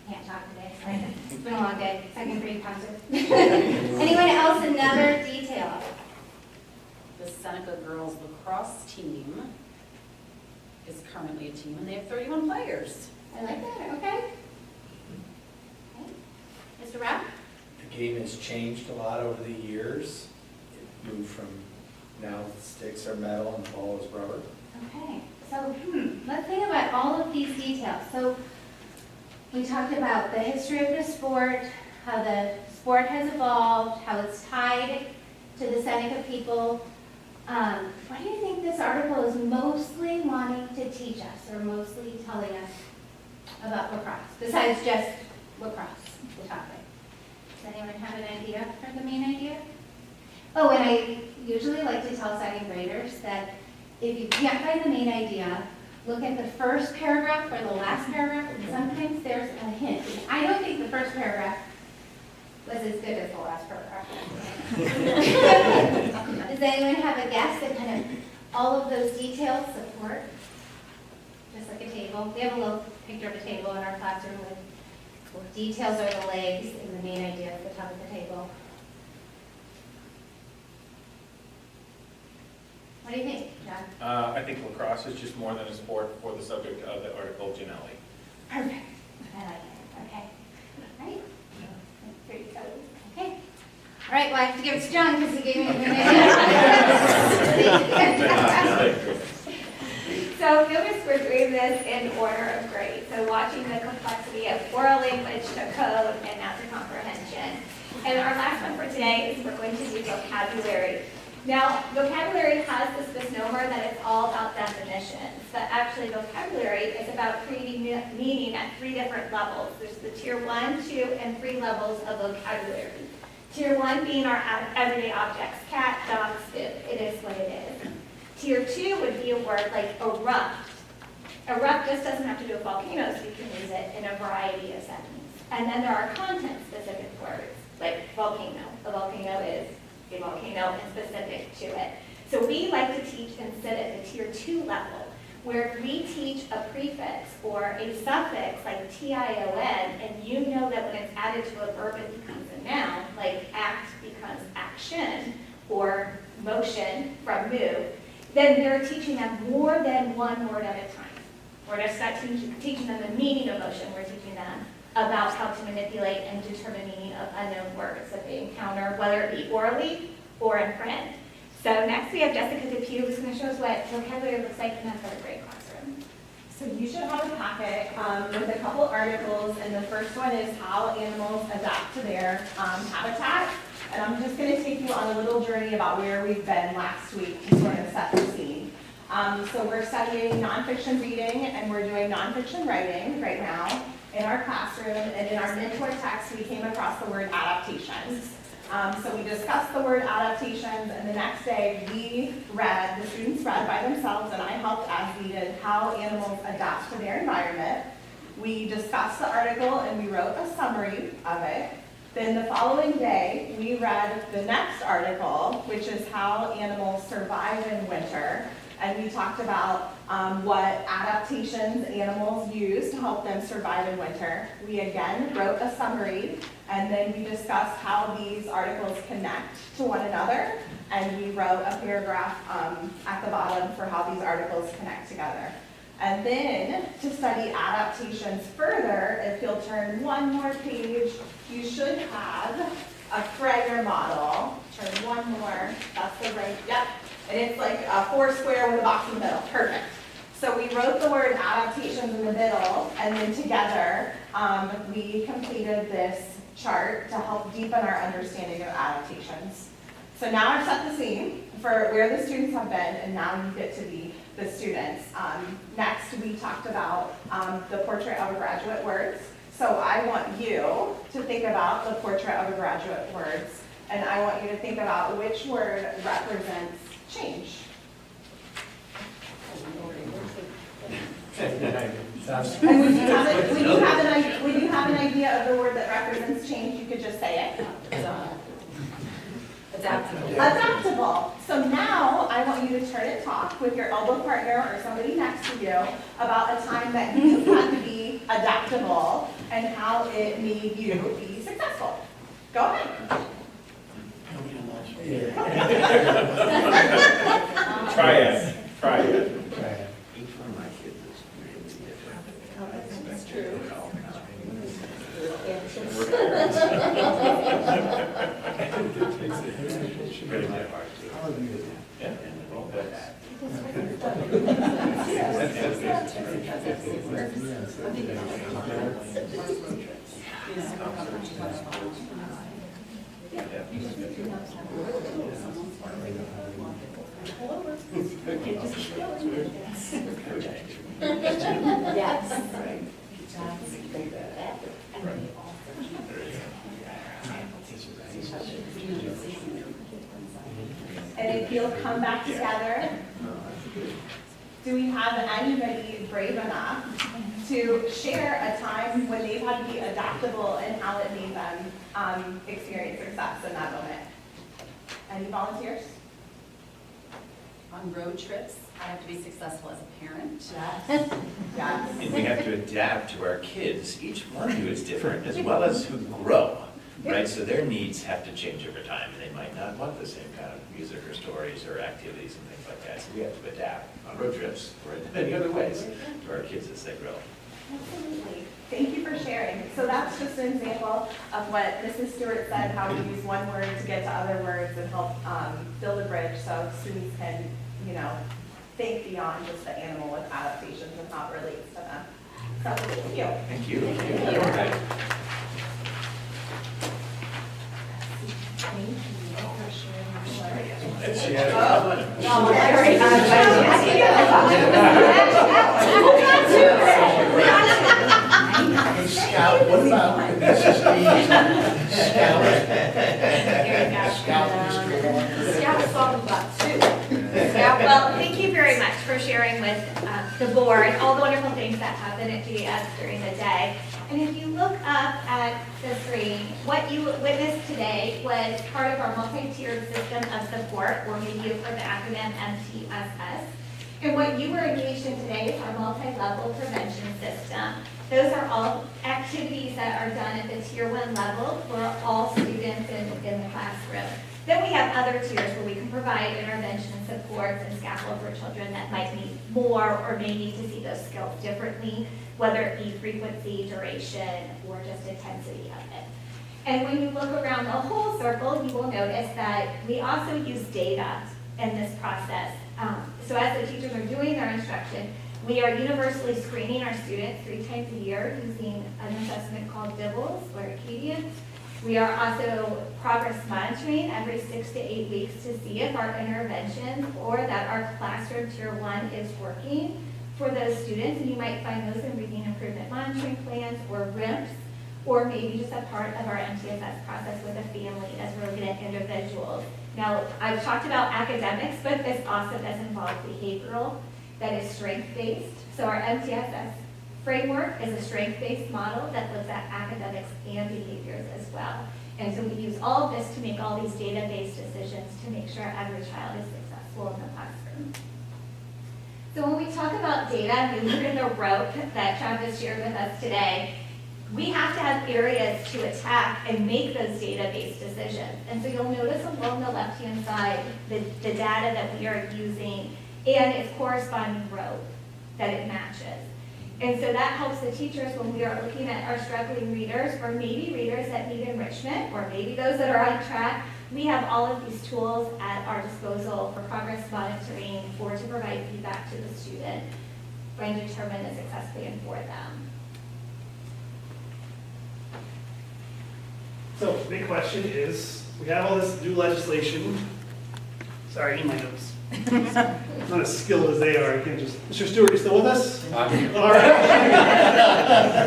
Can't talk today, sorry. It's been a long day, second grade concert. Anyone else, another detail? The Seneca girls lacrosse team is currently a team, and they have 31 players. I like that, okay. Okay. Mr. Rapp? The game has changed a lot over the years. It moved from now sticks are metal and the ball is rubber. Okay, so let's think about all of these details. So we talked about the history of the sport, how the sport has evolved, how it's tied to the Seneca people. What do you think this article is mostly wanting to teach us, or mostly telling us about lacrosse, besides just lacrosse, the topic? Does anyone have an idea for the main idea? Oh, and I usually like to tell second graders that if you can't find the main idea, look at the first paragraph or the last paragraph, and sometimes there's a hint. I don't think the first paragraph was as good as the last paragraph. Does anyone have a guess that kind of all of those details support? Just like a table. We have a little picture of a table in our classroom with details are the legs and the main idea at the top of the table. What do you think, John? I think lacrosse is just more than a sport for the subject of the article Janelli. Perfect. I like it. Okay. All right. There you go. Okay. All right, well, I have to give it to John because he gave me a main idea. So notice we're doing this in order of grade. So watching the complexity of oral language to code and now to comprehension. And our last one for today is we're going to do vocabulary. Now, vocabulary has this misnomer that it's all about definitions, but actually vocabulary is about creating meaning at 3 different levels. There's the tier 1, 2, and 3 levels of vocabulary. Tier 1 being our everyday objects, cat, dog, spoon. It is what it is. Tier 2 would be a word like erupt. Erupt just doesn't have to do with volcanoes. You can use it in a variety of settings. And then there are content-specific words, like volcano. A volcano is a volcano and specific to it. So we like to teach and sit at the tier 2 level, where we teach a prefix or a suffix like tion, and you know that when it's added to a verb, it becomes a noun, like act becomes action, or motion from move. Then we're teaching them more than one word at a time. We're just not teaching them the meaning of motion, we're teaching them about how to manipulate and determine meaning of unknown words that they encounter, whether it be orally or in print. So next we have Jessica DePue, who's going to show us what vocabulary looks like in that 3rd grade classroom. So you should have a packet with a couple articles, and the first one is how animals adapt to their habitat. And I'm just going to take you on a little journey about where we've been last week to sort of set the scene. So we're studying nonfiction reading, and we're doing nonfiction writing right now in our classroom, and in our mentor text we came across the word adaptations. So we discussed the word adaptations, and the next day the students read by themselves, and I helped as needed, how animals adapt to their environment. We discussed the article and we wrote a summary of it. Then the following day, we read the next article, which is how animals survive in winter. And we talked about what adaptations animals use to help them survive in winter. We again wrote a summary, and then we discussed how these articles connect to one another, and we wrote a paragraph at the bottom for how these articles connect together. And then to study adaptations further, if you'll turn one more page, you should have a Frager model. Turn one more, that's the right, yep. And it's like a 4 square with a box in the middle, perfect. So we wrote the word adaptations in the middle, and then together we completed this chart to help deepen our understanding of adaptations. So now I've set the scene for where the students have been, and now you get to be the students. Next, we talked about the portrait of a graduate words. So I want you to think about the portrait of a graduate words, and I want you to think about which word represents change. And when you have an idea of the word that represents change, you could just say it. Adaptable. Adaptable. So now I want you to turn and talk with your elbow partner or somebody next to you about a time that you had to be adaptable and how it made you be successful. Go ahead. Try it. Try it. Each one of my kids is really different. That's true. Really my heart too. Yeah. Yes. And if you'll come back together, do we have anybody brave enough to share a time when they've had to be adaptable and how it made them experience success in that moment? Any volunteers? On road trips, I have to be successful as a parent. Yes. Yes. And we have to adapt to our kids, each one who is different, as well as who grow, right? So their needs have to change over time, and they might not want the same kind of music or stories or activities and things like that. So we have to adapt on road trips or in many other ways to our kids as they grow. Absolutely. Thank you for sharing. So that's just an example of what Mrs. Stewart said, how we use one word to get to other words and help build a bridge so students can, think beyond just the animal with adaptations and how it relates to them. So thank you. Thank you. Thank you. Scout, what about Mrs. Dean? Scout saw the butt too. Well, thank you very much for sharing with the board all the wonderful things that happen at GS during the day. And if you look up at the screen, what you witnessed today was part of our multi-tiered system of support, or maybe you've heard the acronym MTSS. And what you were engaged in today is our multi-level prevention system. Those are all activities that are done at the tier 1 level for all students in the classroom. Then we have other tiers where we can provide intervention supports and scaffold for children that might need more or may need to see those skills differently, whether it be frequency, duration, or just intensity of it. And when you look around the whole circle, you will notice that we also use data in this process. So as the teachers are doing their instruction, we are universally screening our students 3 times a year using an assessment called DIBELS or Acadians. We are also progress monitoring every 6 to 8 weeks to see if our interventions or that our classroom tier 1 is working for those students. And you might find those in reading improvement monitoring plans or RIMPs, or maybe just a part of our MTSS process with a family as we're looking at individuals. Now, I've talked about academics, but this also does involve behavioral that is strength-based. So our MTSS framework is a strength-based model that looks at academics and behaviors as well. And so we use all of this to make all these data-based decisions to make sure every child is successful in the classroom. So when we talk about data, and we look at the rope that Travis shared with us today, we have to have areas to attack and make those data-based decisions. And so you'll notice along the left-hand side, the data that we are using and its corresponding rope that it matches. And so that helps the teachers when we are looking at our struggling readers, or maybe readers that need enrichment, or maybe those that are on track. We have all of these tools at our disposal for progress monitoring or to provide feedback to the student and determine the success plan for them. So the big question is, we have all this new legislation. Sorry, I need my notes. I'm not as skilled as they are, I can't just, Mr. Stewart, you still with us? I'm here. All right.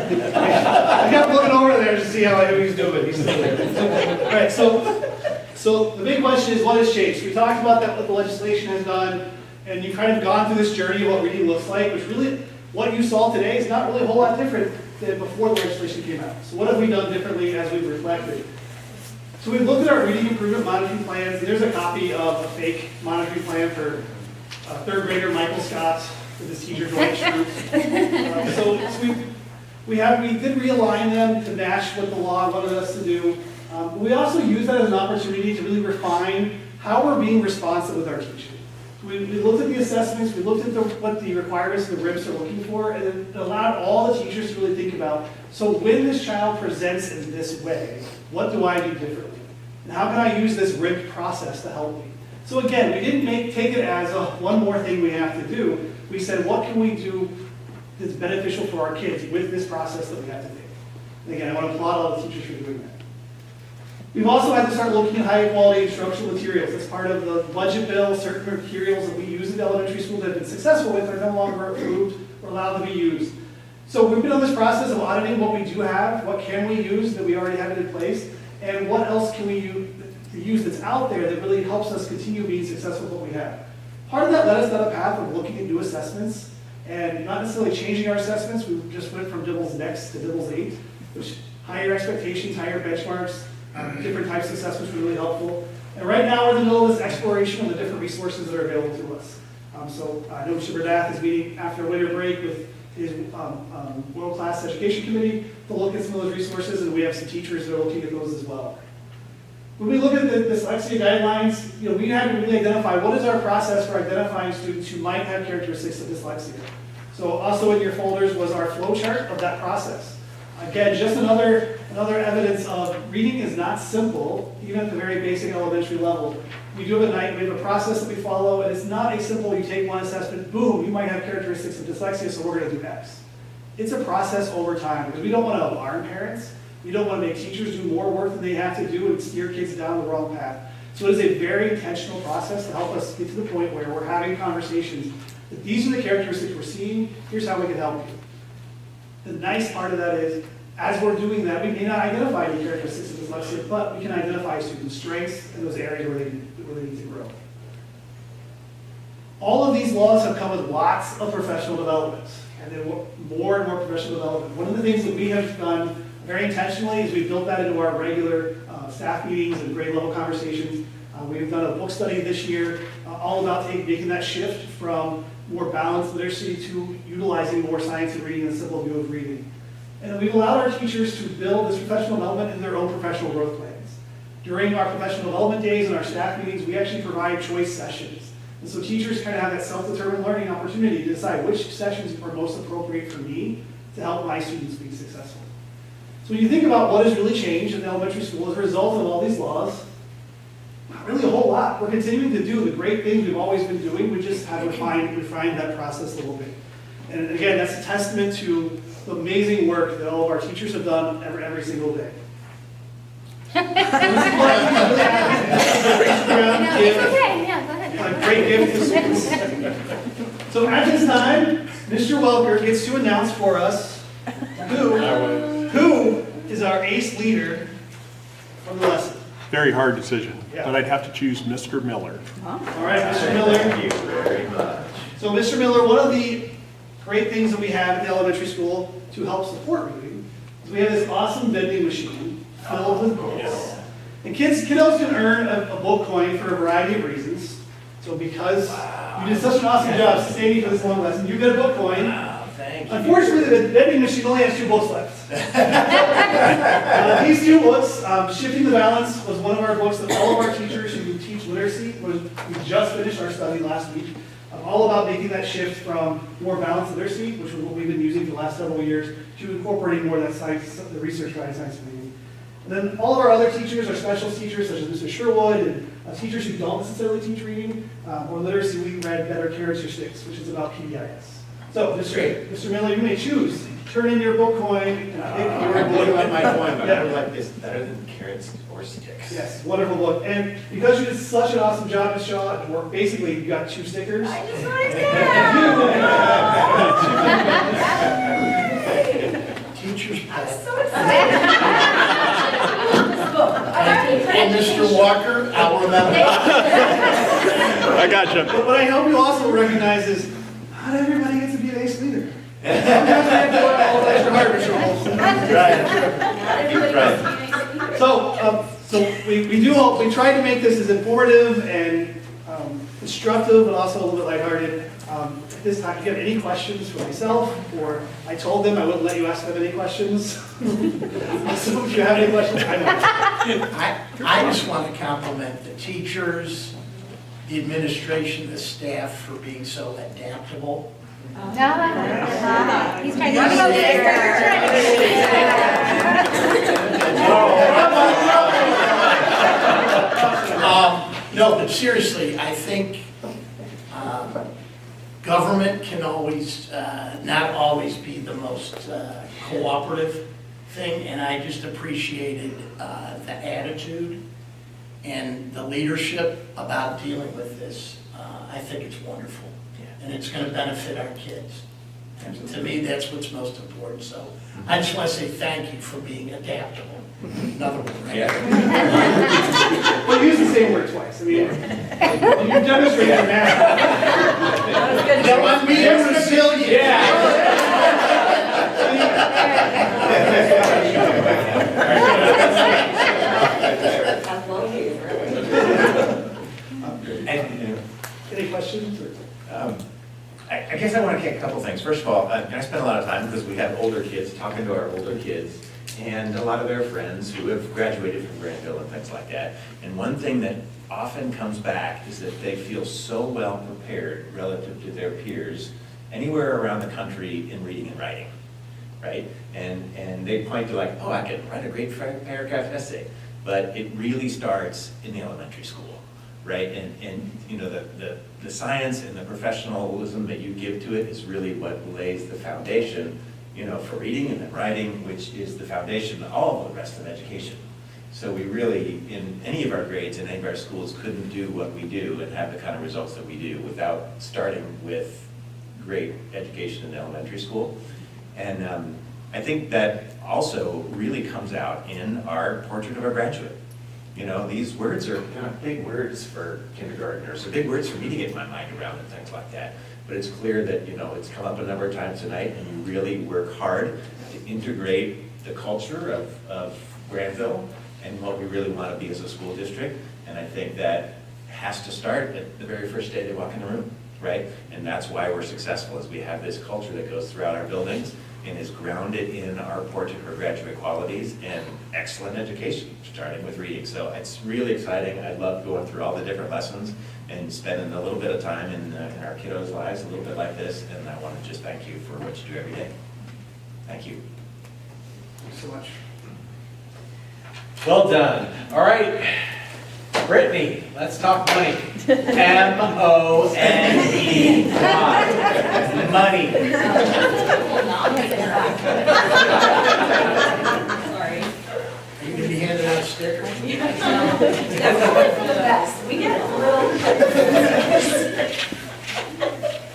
I kept looking over there to see how he's doing. He's still there. All right, so the big question is, what has changed? We talked about that, what the legislation has done, and you've kind of gone through this journey of what reading looks like, which really, what you saw today is not really a whole lot different than before the legislation came out. So what have we done differently as we've reflected? So we've looked at our reading improvement monitoring plans, and there's a copy of a fake monitoring plan for third grader Michael Scott with his teacher Dwight Schrute. So we did realign them to match what the law wanted us to do. We also use that as an opportunity to really refine how we're being responsive with our teaching. We looked at the assessments, we looked at what the requirements of the RIPS are looking for, and it allowed all the teachers to really think about, so when this child presents in this way, what do I do differently? And how can I use this RIP process to help me? So again, we didn't take it as one more thing we have to do. We said, what can we do that's beneficial for our kids with this process that we have to take? And again, I want to applaud all the teachers for doing that. We've also had to start looking at high quality instructional materials. As part of the budget bill, certain materials that we use in the elementary school that have been successful with are no longer approved or allowed to be used. So we've been on this process of auditing what we do have, what can we use that we already have it in place, and what else can we use that's out there that really helps us continue being successful with what we have. Part of that led us down a path of looking at new assessments and not necessarily changing our assessments. We just went from DIBELS Next to DIBELS 8, which higher expectations, higher benchmarks, different types of assessments were really helpful. And right now we're in the middle of this exploration of the different resources that are available to us. So I know Mr. Berdath is meeting after a winter break with his world-class education committee to look at some of those resources, and we have some teachers that are looking at those as well. When we look at the dyslexia guidelines, we had to really identify what is our process for identifying students who might have characteristics of dyslexia. So also in your folders was our flow chart of that process. Again, just another evidence of reading is not simple, even at the very basic elementary level. We have a process that we follow, and it's not a simple, you take one assessment, boom, you might have characteristics of dyslexia, so we're going to do X. It's a process over time, because we don't want to alarm parents. We don't want to make teachers do more work than they have to do and steer kids down the wrong path. So it is a very intentional process to help us get to the point where we're having conversations that these are the characteristics we're seeing, here's how we can help you. The nice part of that is, as we're doing that, we may not identify any characteristics of dyslexia, but we can identify students' strengths and those areas where they need to grow. All of these laws have come with lots of professional development, and then more and more professional development. One of the things that we have done very intentionally is we've built that into our regular staff meetings and grade level conversations. We've done a book study this year all about making that shift from more balanced literacy to utilizing more science and reading and a simple view of reading. And we've allowed our teachers to build this professional development in their own professional growth plans. During our professional development days and our staff meetings, we actually provide choice sessions. And so teachers kind of have that self-determined learning opportunity to decide which sessions are most appropriate for me to help my students be successful. So when you think about what has really changed in elementary school as a result of all these laws, not really a whole lot. We're continuing to do the great things we've always been doing. We just have refined that process a little bit. And again, that's a testament to the amazing work that all of our teachers have done every single day. It's okay, yeah, go ahead. A great gift to students. So at this time, Mr. Welker gets to announce for us who is our ace leader from the lesson. Very hard decision, Yeah. but I'd have to choose Mr. Miller. All right, Mr. Miller. Thank you very much. So Mr. Miller, one of the great things that we have at the elementary school to help support reading is we have this awesome vending machine filled with books. And kiddos can earn a book coin for a variety of reasons. So because you did such an awesome job sustaining for this long lesson, you get a book coin. Thank you. Unfortunately, the vending machine only has 2 books left. These 2 books, Shifting the Balance was one of our books that all of our teachers who teach literacy, we just finished our study last week, all about making that shift from more balanced literacy, which is what we've been using for the last several years, to incorporating more of that science, the research behind science and reading. And then all of our other teachers, our specialist teachers, such as Mr. Sherwood, and teachers who don't necessarily teach reading or literacy, we read Better Carrots or Sticks, which is about PBIS. So, Mr. Miller, you may choose turn in your book coin. And Look at my coin, but I Yeah. would like this better than carrots or sticks. Yes, wonderful book. And because you did such an awesome job, Ms. Shaw, basically you got 2 stickers. I just wanted to Teacher's I'm pet. so excited. And Mr. Walker, I'll remember. I gotcha. But I hope you also recognize is not everybody gets to be an ace leader. Sometimes they have to work all the extra hard to show Right. So we do hope, we try to make this as informative and instructive, but also a little bit lighthearted. At this time, if you have any questions for myself, or I told them I wouldn't let you ask them any questions. So if you have any questions, I know. I just want to compliment the teachers, the administration, the staff for being so adaptable. He's trying No, but seriously, I think government can always, not always be the most cooperative thing, and I just appreciated the attitude and the leadership about dealing with this. I think it's wonderful, and it's going to benefit our kids. And to me, that's what's most important. So I just want to say thank you for being adaptable. Another one, right? Well, use the same word twice. I mean, you demonstrated that. No, I'm being resilient. Any questions? I guess I want to kick a couple things. First of all, I spend a lot of time, because we have older kids, talking to our older kids, and a lot of their friends who have graduated from Granville and things like that. And one thing that often comes back is that they feel so well prepared relative to their peers anywhere around the country in reading and writing, right? And they point to like, oh, I can write a great paragraph essay. But it really starts in the elementary school, right? And you know, the science and the professionalism that you give to it is really what lays the foundation, you know, for reading and then writing, which is the foundation of all of the rest of education. So we really, in any of our grades, in any of our schools, couldn't do what we do and have the kind of results that we do without starting with great education in elementary school. And I think that also really comes out in our portrait of our graduate. You know, these words are kind of big words for kindergartners, they're big words for me to get my mind around and things like that. But it's clear that, you know, it's come up a number of times tonight, and you really work hard to integrate the culture of Granville and what we really want to be as a school district. And I think that has to start at the very first day they walk in the room, right? And that's why we're successful, is we have this culture that goes throughout our buildings and is grounded in our portrait for graduate qualities and excellent education, starting with reading. So it's really exciting. I love going through all the different lessons and spending a little bit of time in our kiddos' lives, a little bit like this. And I want to just thank you for what you do every day. Thank you. Thanks so much. Well done. All right. Brittany, let's talk money. M-O-N-E. Money. Sorry. Are you going to be handing out stickers? Definitely for the best. We get a little.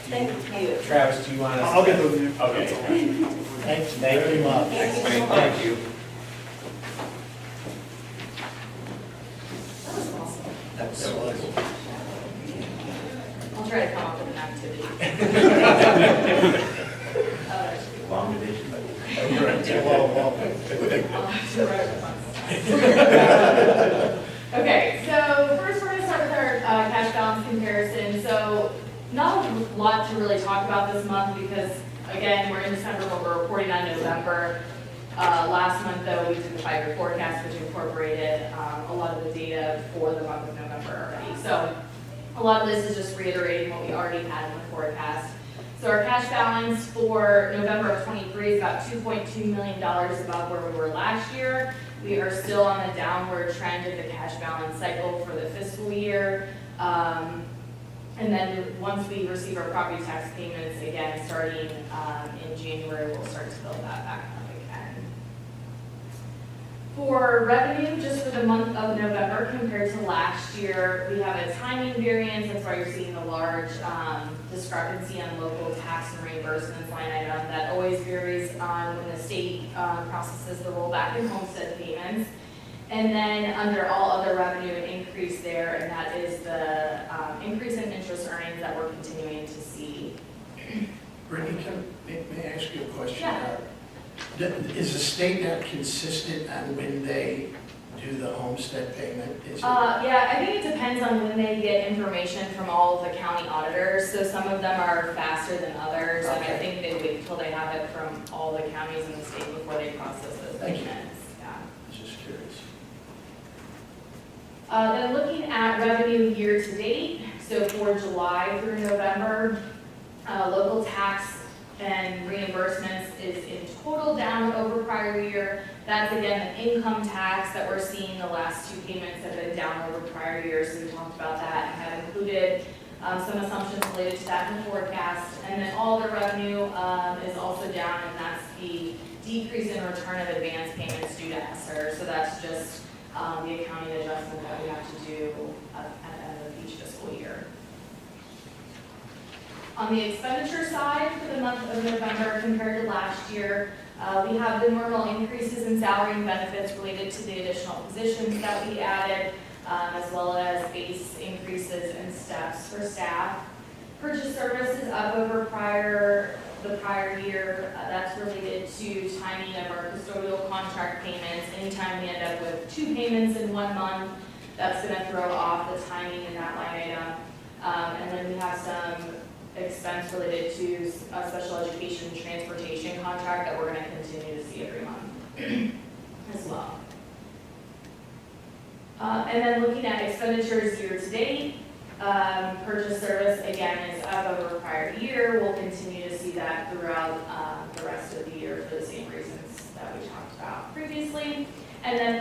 Thank you. Travis, do you want to? I'll get those in here. Okay. Thanks very much. Thank you. That's so awesome. I'll try to come up with an activity. Long division, but. Okay, so first we're going to start with our cash balance comparison. So not a lot to really talk about this month because, again, we're in December, but we're reporting on November. Last month, though, we did the 5-year forecast, which incorporated a lot of the data for the month of November already. So a lot of this is just reiterating what we already had in the forecast. So our cash balance for November of 23 is about $2.2 million above where we were last year. We are still on the downward trend of the cash balance cycle for the fiscal year. And then once we receive our property tax payments, again, starting in January, we'll start to build that back up again. For revenue, just for the month of November compared to last year, we have a timing variance. That's why you're seeing the large discrepancy on local tax and reimbursements line item. That always varies on when the state processes the rollback in homestead payments. And then under all other revenue, an increase there, and that is the increase in interest earnings that we're continuing to see. Brittany, may I ask you a question? Yeah. Is the state not consistent on when they do the homestead payment? Is it? Yeah, I think it depends on when they get information from all of the county auditors. So some of them are faster than others, and I think they wait until they have it from all the counties in the state before they process those Thank you. payments. Yeah. I was just curious. Then looking at revenue year to date, so for July through November, local tax and reimbursements is in total down over prior year. That's again the income tax that we're seeing. The last two payments have been down over prior years, so we talked about that and have included some assumptions related to that in the forecast. And then all the revenue is also down, and that's the decrease in return of advance payments due to ESSER. So that's just the accounting adjustment that we have to do at the end of each fiscal year. On the expenditure side for the month of November compared to last year, we have the normal increases in salary and benefits related to the additional positions that we added, as well as base increases and steps for staff. Purchase services up over the prior year. That's related to timing of our custodial contract payments. Anytime we end up with two payments in 1 month, that's going to throw off the timing in that line item. And then we have some expense related to a special education transportation contract that we're going to continue to see every month as well. And then looking at expenditures year to date, purchase service again is up over prior year. We'll continue to see that throughout the rest of the year for the same reasons that we talked about previously. And then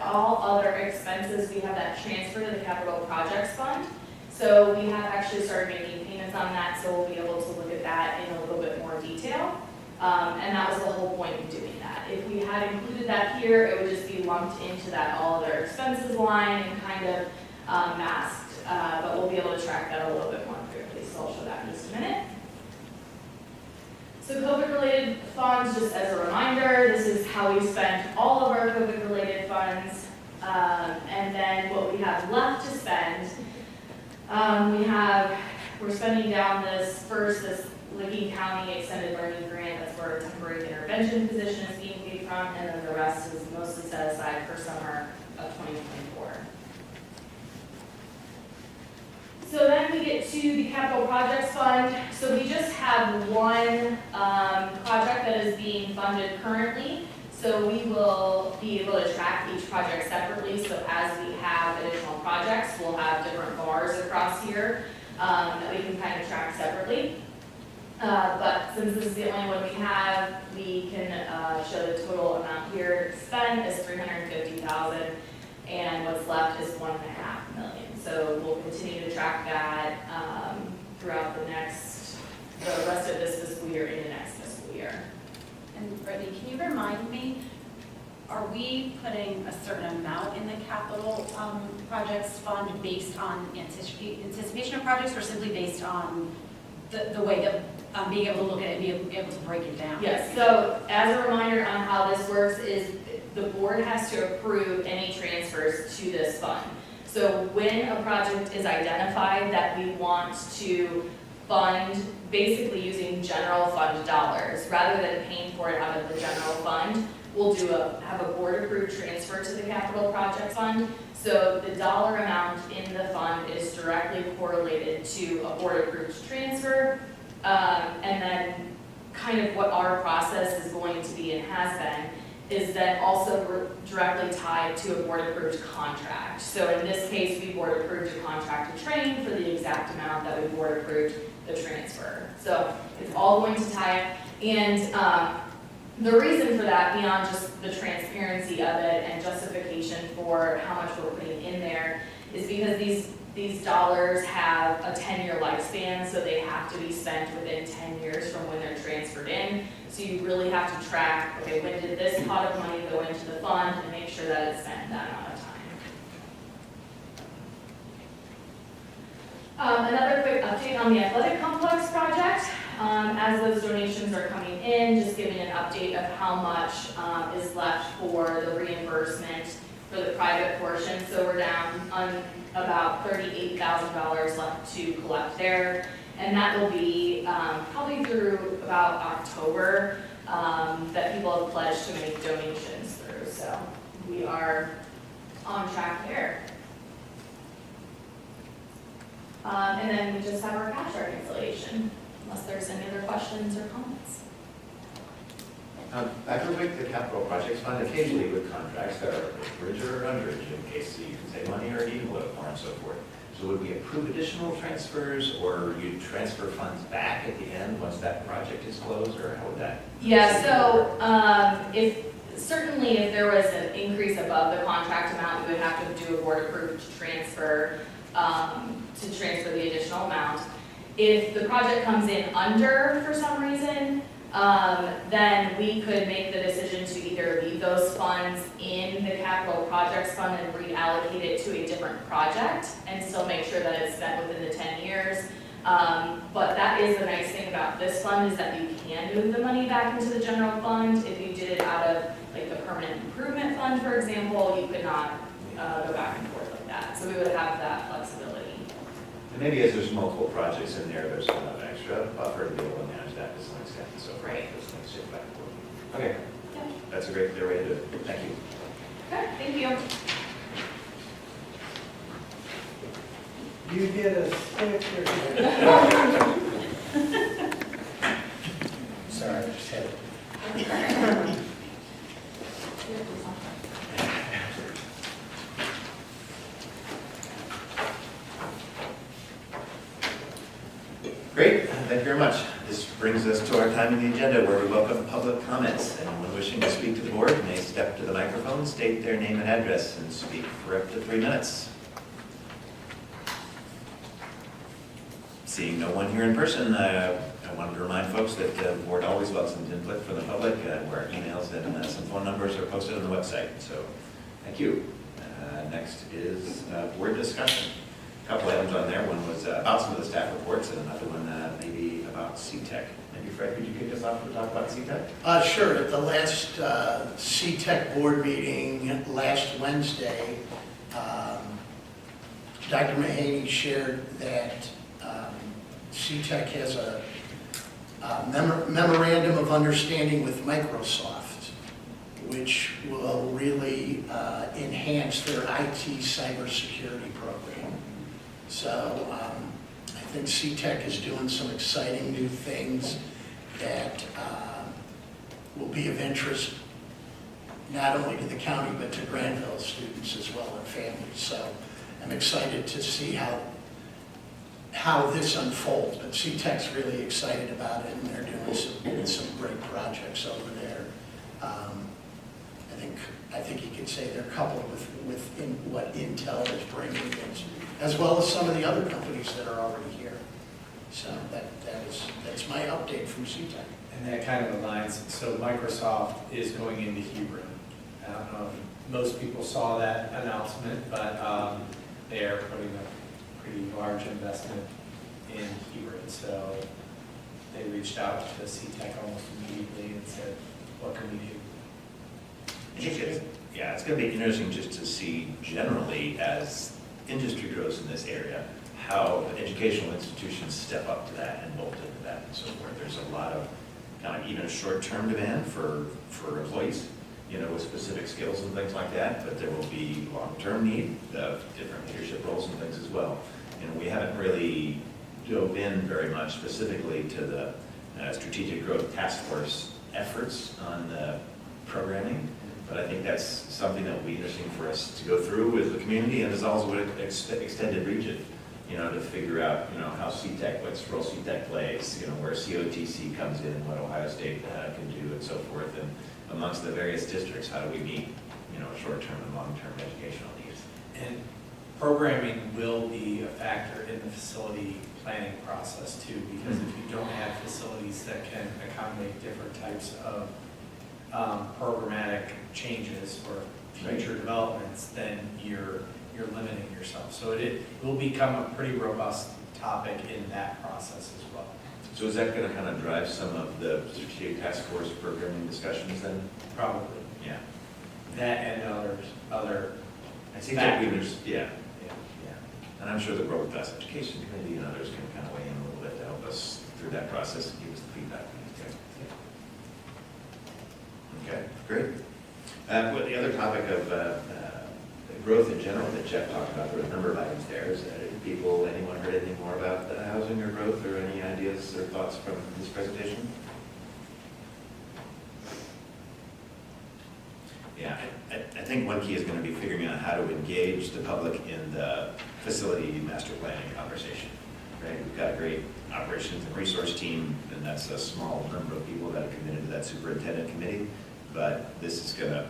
all other expenses, we have that transfer to the capital projects fund. So we have actually started making payments on that, so we'll be able to look at that in a little bit more detail. And that was the whole point of doing that. If we had included that here, it would just be lumped into that all other expenses line and kind of masked. But we'll be able to track that a little bit more clearly, so I'll show that in just a minute. So COVID-related funds, just as a reminder, this is how we spent all of our COVID-related funds. And then what we have left to spend, we're spending down this Licking County Extended Learning Grant. That's where our temporary intervention position is being paid from, and then the rest is mostly set aside for summer of 2024. So then we get to the capital projects fund. So we just have one project that is being funded currently. So we will be able to track each project separately. So as we have additional projects, we'll have different bars across here that we can kind of track separately. But since this is the only one we have, we can show the total amount here spent is $350,000, and what's left is $1.5 million. So we'll continue to track that throughout the rest of this fiscal year into next fiscal year. And Brittany, can you remind me, are we putting a certain amount in the capital projects fund based on anticipation of projects, or simply based on the way that being able to look at it and be able to break it down? Yes, so as a reminder on how this works is the board has to approve any transfers to this fund. So when a project is identified that we want to fund, basically using general fund dollars, rather than paying for it out of the general fund, we'll have a board-approved transfer to the capital project fund. So the dollar amount in the fund is directly correlated to a board-approved transfer. And then kind of what our process is going to be and has been is then also directly tied to a board-approved contract. So in this case, we board-approved a contract to train for the exact amount that we board-approved the transfer. So it's all going to tie it. And the reason for that, beyond just the transparency of it and justification for how much we're putting in there, is because these these dollars have a 10-year lifespan, so they have to be spent within 10 years from when they're transferred in. So you really have to track, okay, when did this pot of money go into the fund, and make sure that it's spent that amount of time. Another quick update on the athletic complex project. As those donations are coming in, just giving an update of how much is left for the reimbursement for the private portion. So we're down on about $38,000 left to collect there. And that will be probably through about October that people have pledged to make donations through. So we are on track there. And then we just have our cash reconciliation, unless there's any other questions or comments. Back real quick, the capital projects fund, occasionally with contracts that are bridge or underage in case you can save money or need more and so forth. So would we approve additional transfers, or you transfer funds back at the end once that project is closed, or how would that? Yeah, so certainly if there was an increase above the contract amount, we would have to do a board approved transfer the additional amount. If the project comes in under for some reason, then we could make the decision to either leave those funds in the capital projects fund and reallocate it to a different project and still make sure that it's spent within the 10 years. But that is the nice thing about this fund is that you can move the money back into the general fund. If you did it out of like the permanent improvement fund, for example, you could not go back and forth like that. So we would have that flexibility. And maybe as there's multiple projects in there, there's an extra buffer to be able to manage that to some extent, and so forth. Right. Those things shift back and forth. Okay, Yeah. that's a great clear way to do it. Thank you. Okay, thank you. You get a sticker. Sorry, I just had it. Great, thank you very much. This brings us to our time in the agenda where we welcome public comments. Anyone wishing to speak to the board may step to the microphone, state their name and address, and speak for up to 3 minutes. Seeing no one here in person, I wanted to remind folks that the board always welcomes input from the public, where emails and some phone numbers are posted on the website. So, thank you. Next is board discussion. A couple items on there. One was about some of the staff reports, and another one maybe about CTEC. Maybe Fred, could you kick us off to talk about CTEC? Sure. At the last CTEC board meeting last Wednesday, Dr. Mahaney shared that CTEC has a memorandum of understanding with Microsoft, which will really enhance their IT cybersecurity program. So I think CTEC is doing some exciting new things that will be of interest not only to the county but to Granville students as well and families. So I'm excited to see how this unfolds, but CTEC's really excited about it, and they're doing some great projects over there. I think you could say they're coupled with what Intel is bringing, as well as some of the other companies that are already here. So that's my update from CTEC. And that kind of aligns, so Microsoft is going into Hebron. I don't know if most people saw that announcement, but they are putting a pretty large investment in Hebron. So they reached out to CTEC almost immediately and said, what can we do? It's going to be interesting just to see generally as industry grows in this area, how educational institutions step up to that and bolt into that and so forth. There's a lot of kind of even short-term demand for employees, with specific skills and things like that, but there will be long-term need of different leadership roles and things as well. We haven't really dove in very much specifically to the strategic growth task force efforts on the programming, but I think that's something that will be interesting for us to go through with the community, and as also an extended region, to figure out, how CTEC, what role CTEC plays, where COTC comes in, what Ohio State can do, and so forth, and amongst the various districts, how do we meet, short-term and long-term educational needs. And Programming will be a factor in the facility planning process too, because if you don't have facilities that can accommodate different types of programmatic changes or future developments, then you're limiting yourself. So it will become a pretty robust topic in that process as well. So is that going to kind of drive some of the strategic task force programming discussions then? Probably. Yeah. That and other I think that we factors. just, yeah. And I'm sure the Growth Class Education Committee and others can kind of weigh in a little bit to help us through that process and give us the feedback. Okay, great. Well, the other topic of growth in general that Jeff talked about, there were a number of items there. Is anyone heard anything more about housing or growth, or any ideas or thoughts from this presentation? Yeah, I think one key is going to be figuring out how to engage the public in the facility master planning conversation. Right? We've got a great operations and resource team, and that's a small number of people that are committed to that superintendent committee. But this is going to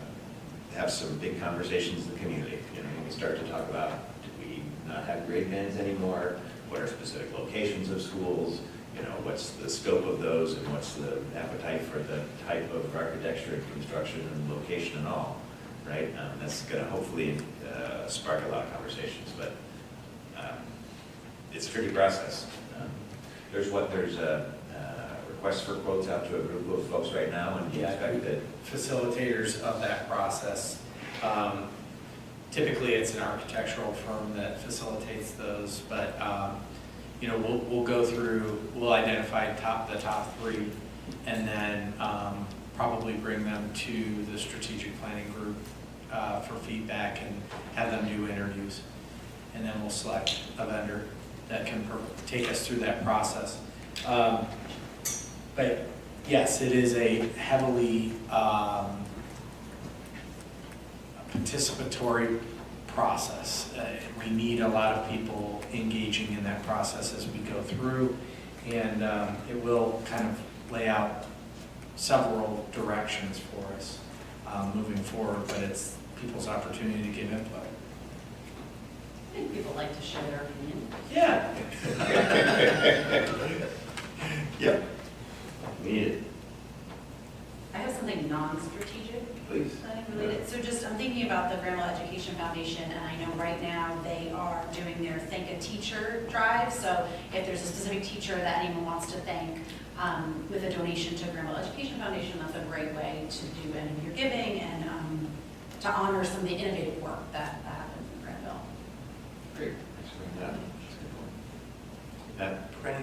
have some big conversations in the community. You know, when we start to talk about, do we not have grade bands anymore? What are specific locations of schools? You know, what's the scope of those, and what's the appetite for the type of architecture and construction and location and all, right? That's going to hopefully spark a lot of conversations, but it's a tricky process. There's requests for quotes out to a group of folks right now, and you expect that Facilitators of that process. Typically, it's an architectural firm that facilitates those, but you know, we'll go through, we'll identify the top three, and then probably bring them to the strategic planning group for feedback and have them do interviews. And then we'll select a vendor that can take us through that process. But yes, it is a heavily participatory process. We need a lot of people engaging in that process as we go through, and it will kind of lay out several directions for us moving forward, but it's people's opportunity to give input. I think people like to share their opinion. Yeah. Yep. We need it. I have something non-strategic. Please. Related. So just, I'm thinking about the Grandma Education Foundation, and I know right now they are doing their Thank a Teacher drive. So if there's a specific teacher that anyone wants to thank with a donation to Grandma Education Foundation, that's a great way to do end of year giving and to honor some of the innovative work that happens in Granville. Great. Thanks for bringing that up. That's a good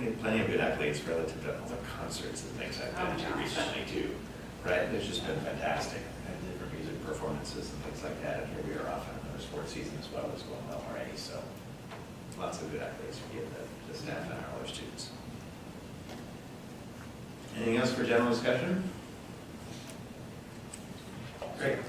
point. Plenty of good accolades relative to all the concerts and things I've been to recently too. Right? It's just been fantastic. And different music performances and things like that. And here we are off on another sports season as well. It's going well already. So lots of good accolades to give the staff and our other students. Anything else for general discussion? Great. Okay.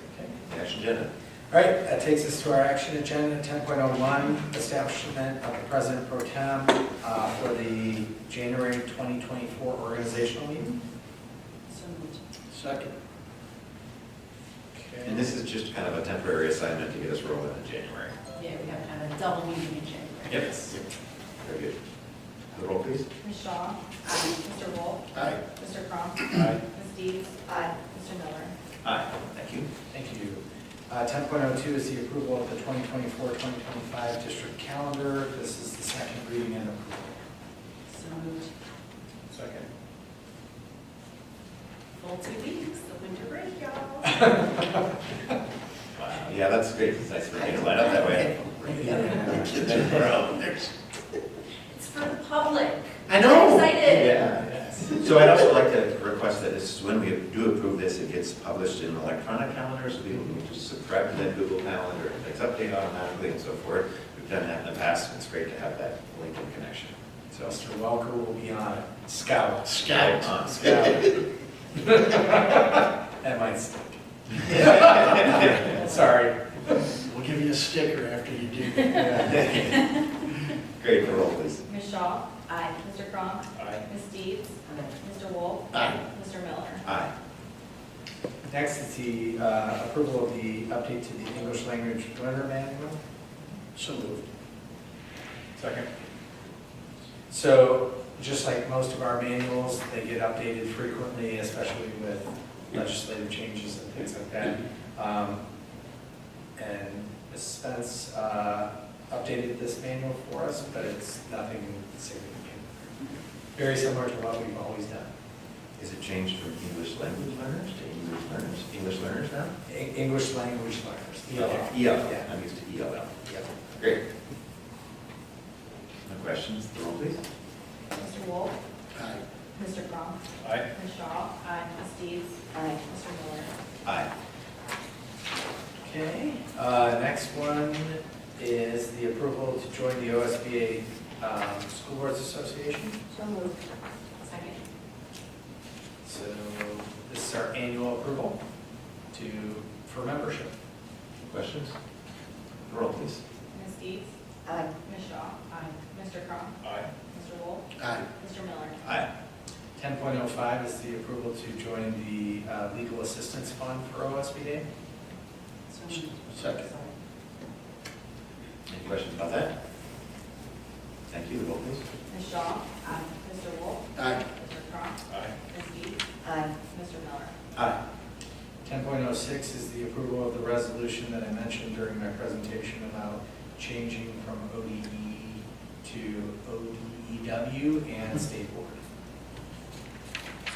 The action agenda. All right, that takes us to our action agenda, 10.01, establishment of the President Pro Tem for the January 2024 organizational meeting. So moved. Second. Okay. And this is just kind of a temporary assignment to get us rolling in January. Yeah, we have kind of a double meeting in January. Yes. Very good. The roll, please. Ms. Shaw? Mr. Wolf? Aye. Mr. Crum? Aye. Ms. Deeds? Aye. Mr. Miller? Aye. Thank you. Thank you. 10.02 is the approval of the 2024-2025 district calendar. This is the second reading and approval. So moved. Second. Full 2 weeks, the winter break, y'all. Wow. Yeah, that's great. It's nice for me to line up that way. Kids are grown. It's for the public. I know. I'm excited. Yeah. So I'd also like to request that this, when we do approve this, it gets published in electronic calendar, so people can just subscribe to that Google Calendar, and it's updated automatically and so forth. We've done that in the past, and it's great to have that link and connection. So Mr. Welker will be on it. Scout. Scout. That might stick. Sorry. We'll give you a sticker after you do. Great, the roll, please. Ms. Shaw? Aye. Mr. Crum? Aye. Ms. Deeds? Mr. Wolf? Aye. Mr. Miller? Aye. Next is the approval of the update to the English language learner manual. So moved. Second. So, just like most of our manuals, they get updated frequently, especially with legislative changes and things like that. And Ms. Spence updated this manual for us, but it's nothing significant. Very similar to what we've always done. Is it changed from English language learners to English learners? English learners now? English language learners, ELL. ELL, Yeah. I'm used to ELL. Yep. Great. No questions, the roll please. Mr. Wolf? Aye. Mr. Crum? Aye. Ms. Shaw? Aye. Ms. Deeds? Aye. Mr. Miller? Aye. Okay, next one is the approval to join the OSBA School Boards Association. So moved. Second. So this is our annual approval for membership. Questions? The roll please. Ms. Deeds? Aye. Ms. Shaw? Aye. Mr. Crum? Aye. Mr. Wolf? Aye. Mr. Miller? Aye. 10.05 is the approval to join the Legal Assistance Fund for OSBA. So moved. Second. Any questions about that? Thank you, the roll please. Ms. Shaw? Aye. Mr. Wolf? Aye. Mr. Crum? Aye. Ms. Deeds? Aye. Mr. Miller? Aye. 10.06 is the approval of the resolution that I mentioned during my presentation about changing from ODE to ODEW and State Board.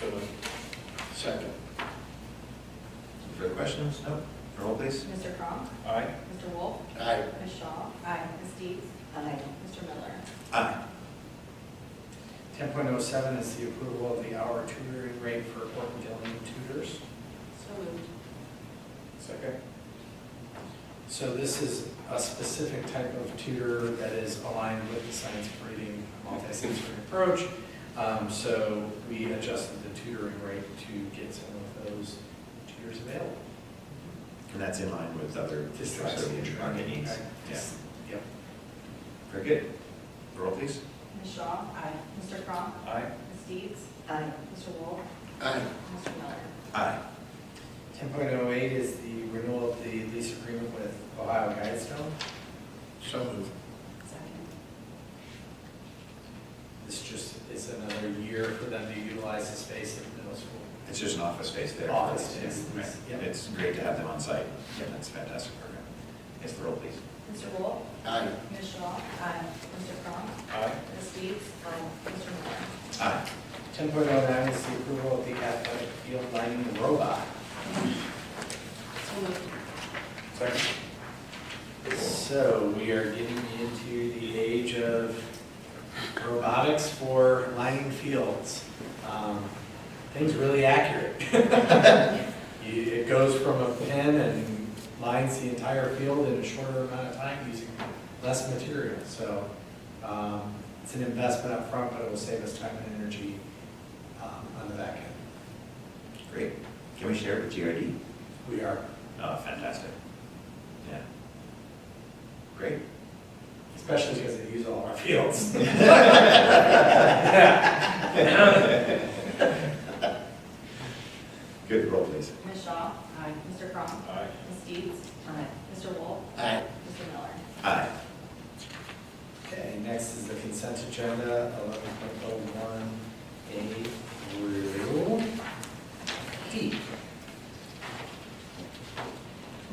So moved. Second. Any further questions? No? The roll please. Mr. Crum? Aye. Mr. Wolf? Aye. Ms. Shaw? Aye. Ms. Deeds? Aye. Mr. Miller? Aye. 10.07 is the approval of the hour tutoring rate for Orton-Gilliam tutors. So moved. Second. So this is a specific type of tutor that is aligned with the science of reading multi-sensory approach. So we adjusted the tutoring rate to get some of those tutors available. And that's in line with other districts of the market needs. Right. Yeah. Yep. Very good. The roll please. Ms. Shaw? Aye. Mr. Crum? Aye. Ms. Deeds? Aye. Mr. Wolf? Aye. Mr. Miller? Aye. 10.08 is the renewal of the lease agreement with Ohio Guidestone. So moved. Second. This just is another year for them to utilize the space at the middle school. It's just an office space there. Office space, Right. yep. It's great to have them on site. Yeah, that's a fantastic program. Yes, the roll please. Mr. Wolf? Aye. Ms. Shaw? Aye. Mr. Crum? Aye. Ms. Deeds? Aye. Mr. Miller? Aye. 10.09 is the approval of the athletic field lighting robot. So moved. Second. So we are getting into the age of robotics for lighting fields. Things really accurate. It goes from a pen and lines the entire field in a shorter amount of time using less material. So it's an investment up front, but it will save us time and energy on the back end. Great. Can we share it with GRD? We are, Oh, fantastic. Yeah. Great. especially because they use all our fields. Good, roll please. Ms. Shaw? Aye. Mr. Crum? Aye. Ms. Deeds? Aye. Mr. Wolf? Aye. Mr. Miller? Aye. Okay, next is the consent agenda, 11.01A through D.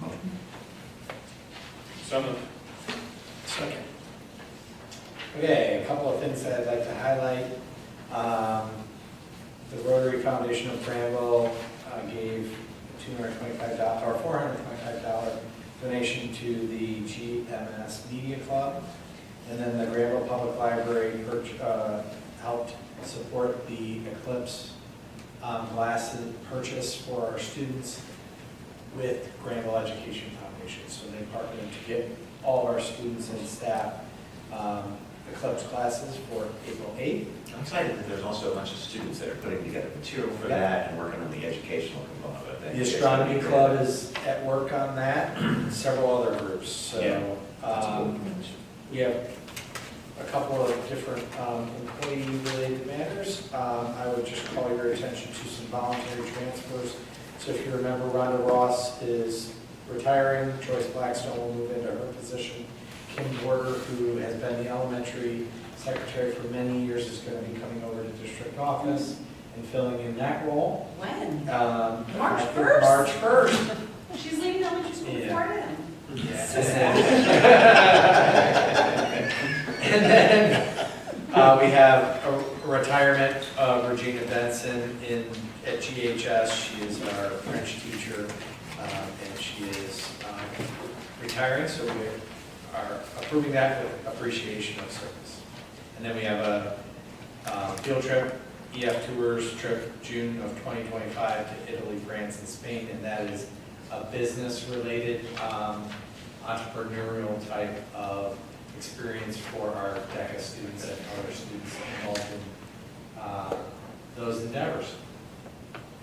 Motion. So moved. Second. Okay, a couple of things that I'd like to highlight. The Rotary Foundation of Granville gave $225 or $425 donation to the GMS Media Club. And then the Granville Public Library helped support the Eclipse glasses purchase for our students with Granville Education Foundation. So they partnered to get all of our students and staff Eclipse classes for April 8th. I'm excited that there's also a bunch of students that are putting together material for that and working on the educational component of it. The Astronomy Club is at work on that, and several other groups. So That's cool. we have a couple of different employee-related matters. I would just call your attention to some voluntary transfers. So if you remember, Rhonda Ross is retiring. Joyce Blackstone will move into her position. Kim Border, who has been the elementary secretary for many years, is going to be coming over to district office and filling in that role. When? March 1st? March 1st. She's leaving elementary school before then. And then we have a retirement of Regina Benson at GHS. She is our French teacher, and she is retiring, so we are approving that with appreciation of service. And then we have a field trip, EF Tours trip, June of 2025 to Italy, France, and Spain, and that is a business-related entrepreneurial type of experience for our DECA students and other students involved in those endeavors.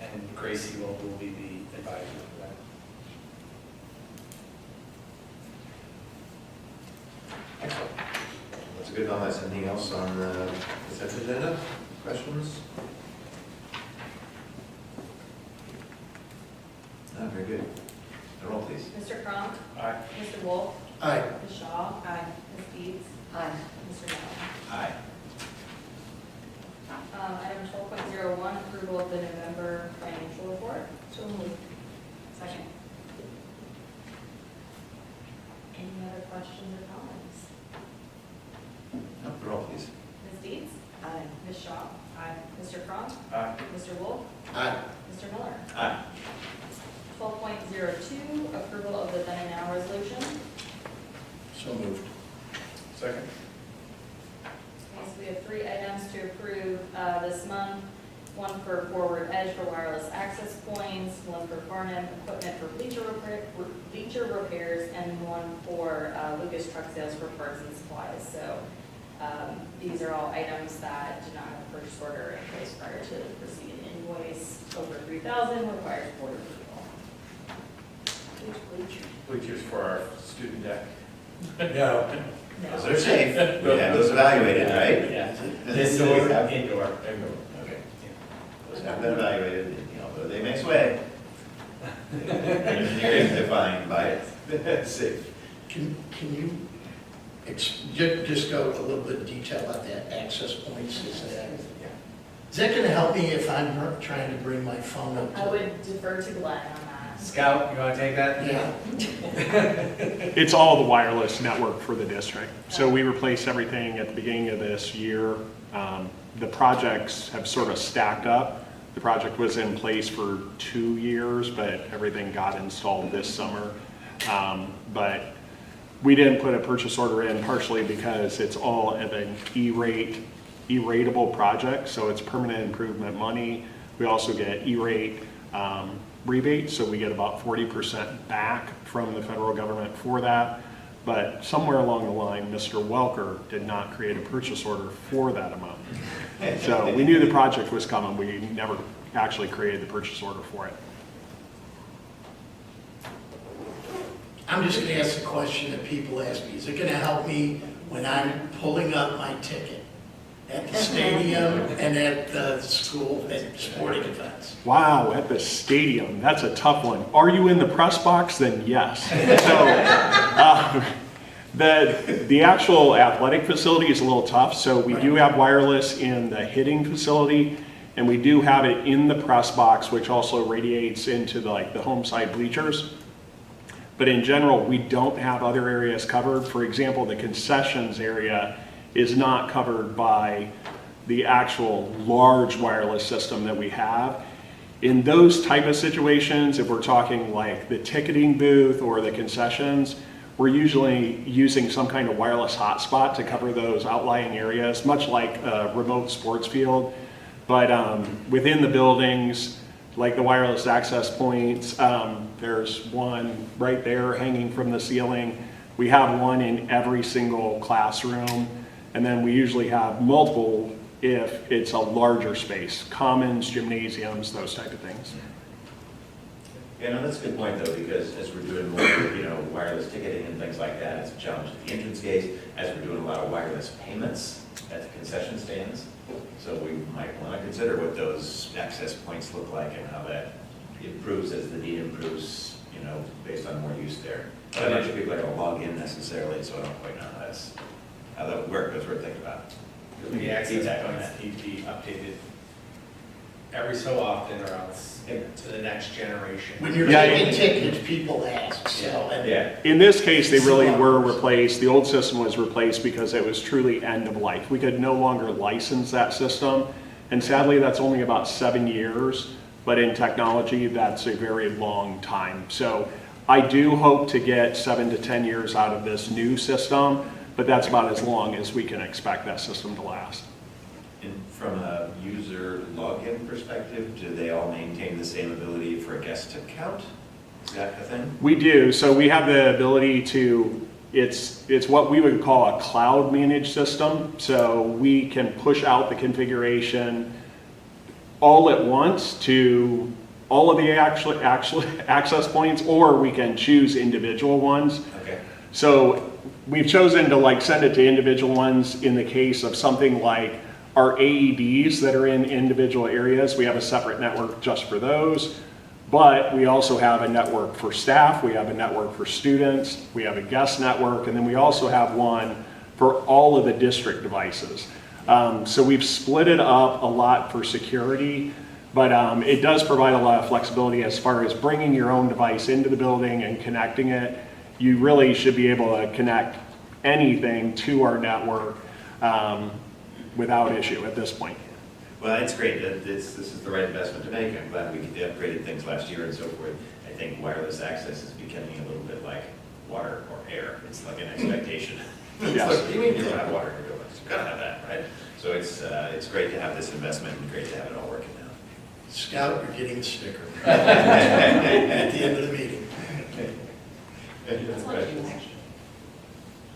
And Gracie will be the advisor for that. Excellent. That's a good comments. Anything else on the consent agenda? Questions? No, very good. The roll, please. Mr. Cronk? Aye. Mr. Wolf? Aye. Ms. Shaw? Aye. Ms. Deeds? Aye. Mr. Miller? Aye. Item 12.01, approval of the November financial report. So moved. Second. Any other questions or comments? No, the roll, please. Ms. Deeds? Aye. Ms. Shaw? Aye. Mr. Cronk? Aye. Mr. Wolf? Aye. Mr. Miller? Aye. 12.02, approval of the then and now resolution. So moved. Second. Okay, so we have 3 items to approve this month. One for Forward Edge for wireless access points, one for Farnham equipment for bleacher repairs, and one for Lucas Truck Sales for parts and supplies. So these are all items that do not have a purchase order in place prior to receiving an invoice. Over 3,000 requires board approval. Bleachers for our student deck. No. Those are safe. We have those evaluated, right? Yeah. Indoor. Indoor. Okay. Those have been evaluated, although they may sway. Engineering defined by safe. Can you just go a little bit of detail about that access points? Is that going to help me if I'm trying to bring my phone up? I would defer to Glenn on that. Scout, you want to take that? Yeah. It's all the wireless network for the district. So we replaced everything at the beginning of this year. The projects have sort of stacked up. The project was in place for 2 years, but everything got installed this summer. But we didn't put a purchase order in partially because it's all at an E-ratable project, so it's permanent improvement money. We also get E-rate rebate, so we get about 40% back from the federal government for that. But somewhere along the line, Mr. Welker did not create a purchase order for that amount. So we knew the project was coming, we never actually created the purchase order for it. I'm just going to ask the question that people ask me. Is it going to help me when I'm pulling up my ticket at the stadium and at the school, at sporting events? Wow, at the stadium, that's a tough one. Are you in the press box? Then yes. So the actual athletic facility is a little tough. So we do have wireless in the hitting facility, and we do have it in the press box, which also radiates into the home side bleachers. But in general, we don't have other areas covered. For example, the concessions area is not covered by the actual large wireless system that we have. In those type of situations, if we're talking like the ticketing booth or the concessions, we're usually using some kind of wireless hotspot to cover those outlying areas, much like a remote sports field. But within the buildings, like the wireless access points, there's one right there hanging from the ceiling. We have one in every single classroom. And then we usually have multiple if it's a larger space, commons, gymnasiums, those type of things. Yeah, no, that's a good point though, because as we're doing more, wireless ticketing and things like that, it's a challenge at the entrance gate, as we're doing a lot of wireless payments at the concession stands. So we might want to consider what those access points look like and how that improves as the need improves, based on more use there. But I'm not sure people are gonna log in necessarily, so I don't quite know how that would work, that's worth thinking about. The access points need to be updated every so often or else to the next generation. When you're Yeah, getting tickets, people ask, so. and- Yeah. In this case, they really were replaced. The old system was replaced because it was truly end of life. We could no longer license that system. And sadly, that's only about 7 years. But in technology, that's a very long time. So I do hope to get 7 to 10 years out of this new system, but that's about as long as we can expect that system to last. And from a user login perspective, do they all maintain the same ability for a guest to count? Is that a thing? We do. So we have the ability to, it's what we would call a cloud managed system. So we can push out the configuration all at once to all of the actual access points, or we can choose individual ones. Okay. So we've chosen to send it to individual ones in the case of something like our AEDs that are in individual areas. We have a separate network just for those, but we also have a network for staff, we have a network for students, we have a guest network, and then we also have one for all of the district devices. So we've split it up a lot for security, but it does provide a lot of flexibility as far as bringing your own device into the building and connecting it. You really should be able to connect anything to our network without issue at this point. Well, it's great. This is the right investment to make. I'm glad we upgraded things last year and so forth. I think wireless access is becoming a little bit like water or air. It's like an expectation. It's Yes. like, what do you mean you don't have water in your buildings? You've got to have that, right? So it's great to have this investment and great to have it all working now. Scout, you're getting a sticker at the end of the meeting. Any other questions?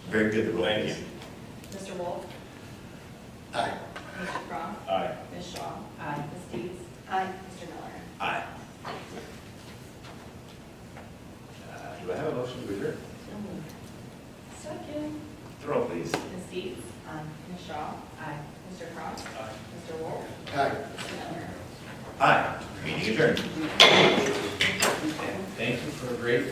Very good. Thank you. Mr. Wolf? Aye. Mr. Cross? Aye. Ms. Shaw? Aye. Ms. Deeds? Aye. Mr. Miller? Aye. Do I have a motion to adjourn? Second. Throw, please. Ms. Deeds? Aye. Ms. Shaw? Aye. Mr. Cross? Aye. Mr. Wolf? Aye. Mr. Miller? Aye. Meeting adjourned. Thank you for a great